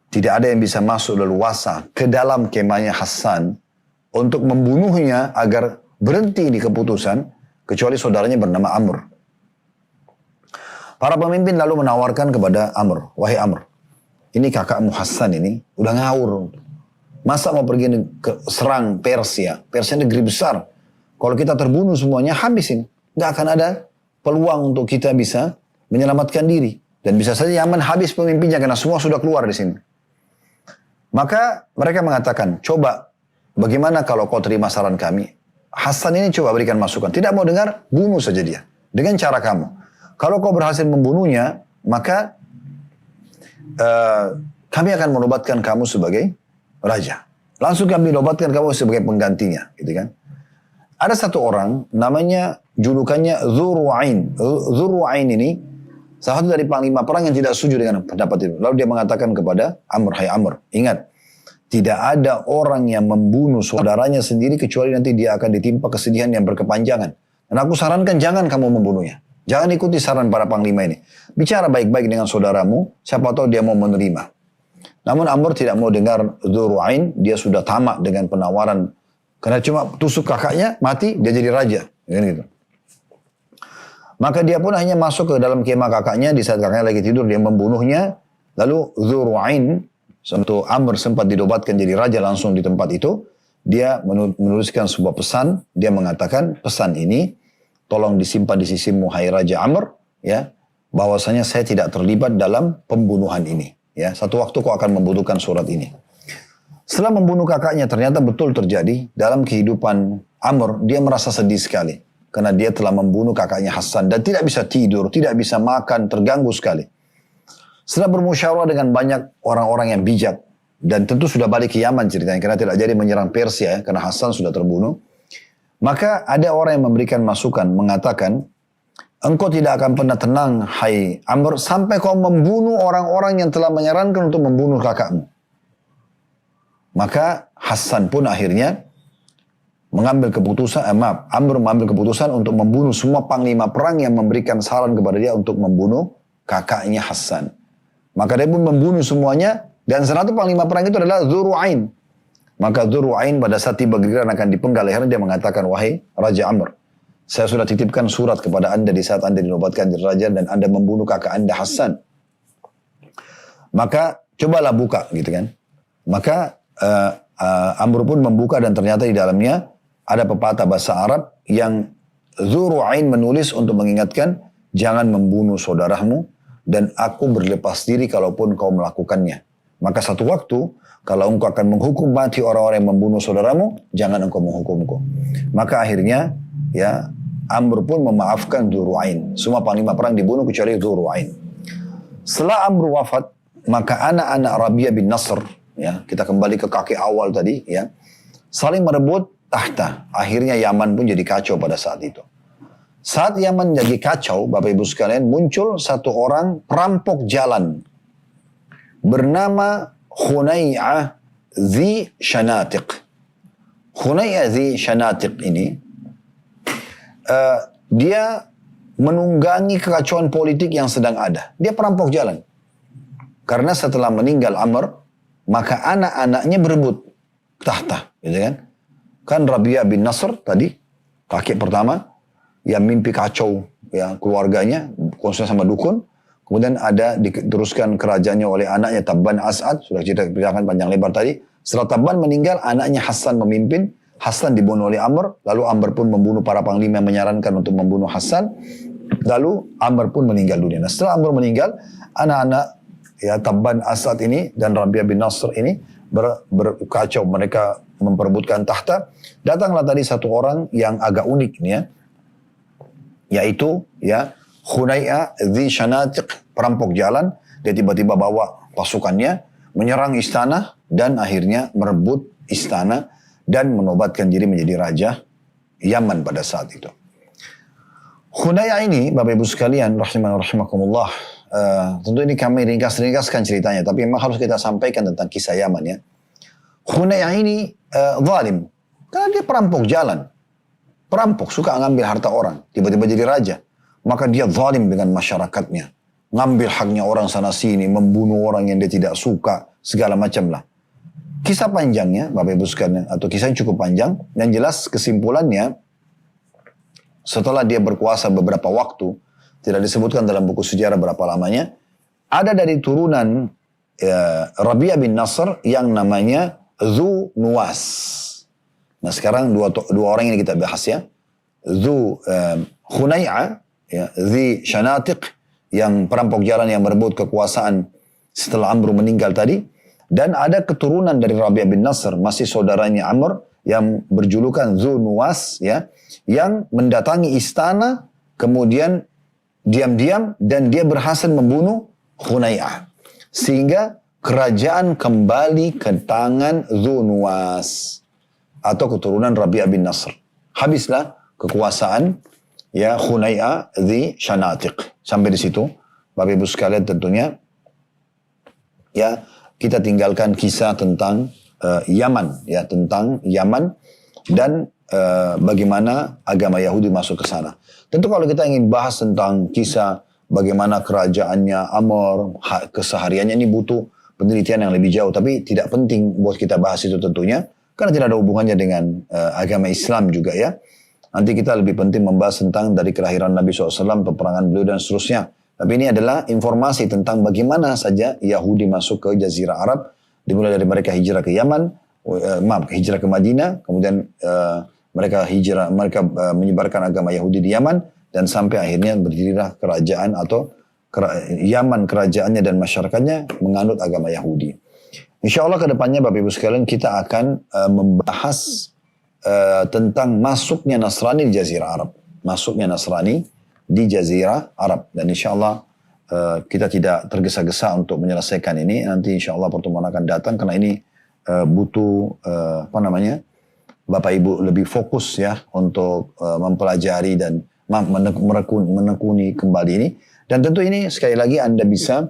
tidak ada yang bisa masuk leluasa ke dalam kemahnya Hasan untuk membunuhnya agar berhenti di keputusan, kecuali saudaranya bernama Amr. Para pemimpin lalu menawarkan kepada Amr, wahai Amr, ini kakakmu Hasan ini udah ngawur. Masa mau pergi ke serang Persia? Persia negeri besar. Kalau kita terbunuh semuanya habisin. Gak akan ada peluang untuk kita bisa menyelamatkan diri. Dan bisa saja Yaman habis pemimpinnya karena semua sudah keluar di sini. Maka mereka mengatakan, coba bagaimana kalau kau terima saran kami? Hasan ini coba berikan masukan. Tidak mau dengar, bunuh saja dia. Dengan cara kamu. Kalau kau berhasil membunuhnya, maka kami akan menobatkan kamu sebagai raja. Langsung kami nobatkan kamu sebagai penggantinya, gitu kan? Ada satu orang namanya julukannya Dzurru'ain. Dzurru'ain ini salah satu dari panglima perang yang tidak setuju dengan pendapat itu. Lalu dia mengatakan kepada Amr, hai Amr, ingat, tidak ada orang yang membunuh saudaranya sendiri kecuali nanti dia akan ditimpa kesedihan yang berkepanjangan. Dan aku sarankan jangan kamu membunuhnya. Jangan ikuti saran para panglima ini. Bicara baik-baik dengan saudaramu, siapa tahu dia mau menerima. Namun Amr tidak mau dengar Dzurru'ain, dia sudah tamak dengan penawaran. Karena cuma tusuk kakaknya, mati, dia jadi raja. Gitu. Maka dia pun hanya masuk ke dalam kemah kakaknya, di saat kakaknya lagi tidur, dia membunuhnya. Lalu Dzurru'ain, waktu Amr sempat didobatkan jadi raja langsung di tempat itu, dia menuliskan sebuah pesan, dia mengatakan, pesan ini, tolong disimpan di sisimu, hai Raja Amr, ya, bahwasanya saya tidak terlibat dalam pembunuhan ini. Ya, satu waktu kau akan membutuhkan surat ini. Setelah membunuh kakaknya, ternyata betul terjadi dalam kehidupan Amr, dia merasa sedih sekali. Karena dia telah membunuh kakaknya Hassan dan tidak bisa tidur, tidak bisa makan, terganggu sekali. Setelah bermusyawarah dengan banyak orang-orang yang bijak, dan tentu sudah balik ke Yaman ceritanya, karena tidak jadi menyerang Persia ya, karena Hassan sudah terbunuh. Maka ada orang yang memberikan masukan, mengatakan, engkau tidak akan pernah tenang, hai Amr, sampai kau membunuh orang-orang yang telah menyarankan untuk membunuh kakakmu. Maka Hassan pun akhirnya mengambil keputusan, Amr mengambil keputusan untuk membunuh semua panglima perang yang memberikan saran kepada dia untuk membunuh kakaknya Hassan. Maka dia pun membunuh semuanya, dan salah satu panglima perang itu adalah Dzurru'ain. Maka Dzurru'ain pada saat tiba giliran akan dipenggal lehernya, dia mengatakan, wahai Raja Amr, saya sudah titipkan surat kepada anda di saat anda dinobatkan jadi raja dan anda membunuh kakak anda Hassan. Maka cobalah buka gitu kan. Maka Amr pun membuka dan ternyata di dalamnya ada pepatah bahasa Arab yang Dzurru'ain menulis untuk mengingatkan, jangan membunuh saudaramu dan aku berlepas diri kalaupun kau melakukannya. Maka satu waktu kalau engkau akan menghukum mati orang-orang yang membunuh saudaramu, jangan engkau menghukumku. Maka akhirnya ya Amr pun memaafkan Dzurru'ain. Semua panglima perang dibunuh kecuali Dzurru'ain. Setelah Amr wafat, maka anak-anak Rabi'ah bin Nasr, ya, kita kembali ke kakek awal tadi, ya, saling merebut tahta. Akhirnya Yaman pun jadi kacau pada saat itu. Saat Yaman jadi kacau, Bapak Ibu sekalian, muncul satu orang perampok jalan bernama Khunai'ah Dzi Shanatiq. Khunai'ah Dzi Shanatiq ini dia menunggangi kekacauan politik yang sedang ada. Dia perampok jalan. Karena setelah meninggal Amr, maka anak-anaknya berebut tahta, gitu kan? Kan Rabi'ah bin Nasr tadi, kakek pertama, yang mimpi kacau ya keluarganya, khususnya sama dukun. Kemudian ada diteruskan kerajaannya oleh anaknya Tabban As'ad, sudah kita ceritakan panjang lebar tadi. Setelah Tabban meninggal, anaknya Hassan memimpin. Hassan dibunuh oleh Amr, lalu Amr pun membunuh para panglima yang menyarankan untuk membunuh Hassan. Lalu Amr pun meninggal dunia. Nah, setelah Amr meninggal, anak-anak ya Tabban As'ad ini dan Rabi'ah bin Nasr ini berkacau, mereka memperebutkan tahta. Datanglah tadi satu orang yang agak unik nih ya, yaitu ya Khunai'ah Dzi Shanatiq, perampok jalan. Dia tiba-tiba bawa pasukannya menyerang istana dan akhirnya merebut istana dan menobatkan diri menjadi raja Yaman pada saat itu. Khunai'ah ini, Bapak Ibu sekalian, rahimakumullah, tentu ini kami ringkas-ringkaskan ceritanya, tapi memang harus kita sampaikan tentang kisah Yaman ya. Khunai'ah ini zalim, karena dia perampok jalan. Perampok, suka ngambil harta orang, tiba-tiba jadi raja. Maka dia zalim dengan masyarakatnya. Ngambil haknya orang sana sini, membunuh orang yang dia tidak suka, segala macam lah. Kisah panjangnya, Bapak Ibu sekalian, atau kisah yang cukup panjang, yang jelas kesimpulannya, setelah dia berkuasa beberapa waktu, tidak disebutkan dalam buku sejarah berapa lamanya, ada dari turunan Rabi'ah bin Nasr yang namanya Dzu Nuwas. Nah sekarang dua orang ini kita bahas ya. Khunai'ah, ya, Dzi Shanatiq, yang perampok jalan yang merebut kekuasaan setelah Amr meninggal tadi. Dan ada keturunan dari Rabi'ah bin Nasr, masih saudaranya Amr, yang berjulukan Dzu Nuwas, ya, yang mendatangi istana, kemudian diam-diam, dan dia berhasil membunuh Khunai'ah. Sehingga kerajaan kembali ke tangan Dzu Nuwas, atau keturunan Rabi'ah bin Nasr. Habislah kekuasaan ya Khunai'ah Dzi Shanatiq. Sampai di situ, Bapak Ibu sekalian, tentunya ya kita tinggalkan kisah tentang Yaman, ya, tentang Yaman dan bagaimana agama Yahudi masuk ke sana. Tentu kalau kita ingin bahas tentang kisah bagaimana kerajaannya Amr, kesehariannya, ini butuh penelitian yang lebih jauh, tapi tidak penting buat kita bahas itu tentunya, karena tidak ada hubungannya dengan agama Islam juga ya. Nanti kita lebih penting membahas tentang dari kelahiran Nabi SAW, peperangan beliau dan seterusnya. Tapi ini adalah informasi tentang bagaimana saja Yahudi masuk ke Jazirah Arab, dimulai dari mereka hijrah ke Yaman, hijrah ke Madinah, kemudian mereka menyebarkan agama Yahudi di Yaman, dan sampai akhirnya berdirilah kerajaan atau Yaman, kerajaannya dan masyarakatnya menganut agama Yahudi. Insya Allah kedepannya Bapak Ibu sekalian kita akan membahas tentang masuknya Nasrani di Jazirah Arab. Masuknya Nasrani di Jazirah Arab. Dan insya Allah kita tidak tergesa-gesa untuk menyelesaikan ini. Nanti insya Allah pertemuan akan datang karena ini butuh Bapak Ibu lebih fokus ya untuk mempelajari dan menekuni kembali ini. Dan tentu ini sekali lagi Anda bisa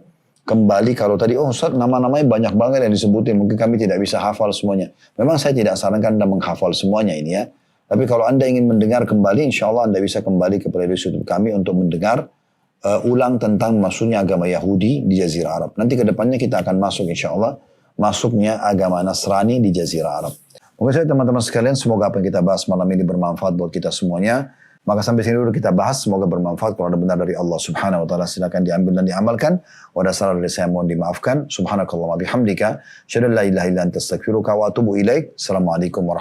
kembali kalau tadi, oh Ustaz nama-namanya banyak banget yang disebutin, mungkin kami tidak bisa hafal semuanya. Memang saya tidak sarankan Anda menghafal semuanya ini ya. Tapi kalau Anda ingin mendengar kembali, insya Allah Anda bisa kembali ke playlist YouTube kami untuk mendengar ulang tentang masuknya agama Yahudi di Jazirah Arab. Nanti ke depannya kita akan masuk insya Allah, masuknya agama Nasrani di Jazirah Arab. Mungkin saya teman-teman sekalian, semoga apa yang kita bahas malam ini bermanfaat buat kita semuanya. Maka sampai sini dulu kita bahas, semoga bermanfaat. Kalau ada benar dari Allah subhanahu wa ta'ala, silakan diambil dan diamalkan. Wadah salah dari saya mohon dimaafkan. Subhanakallah wa bihamdika. Syadallah ilaha illa anta astaghfiruka wa atubu ilaik. Assalamualaikum warahmatullahi wabarakatuh.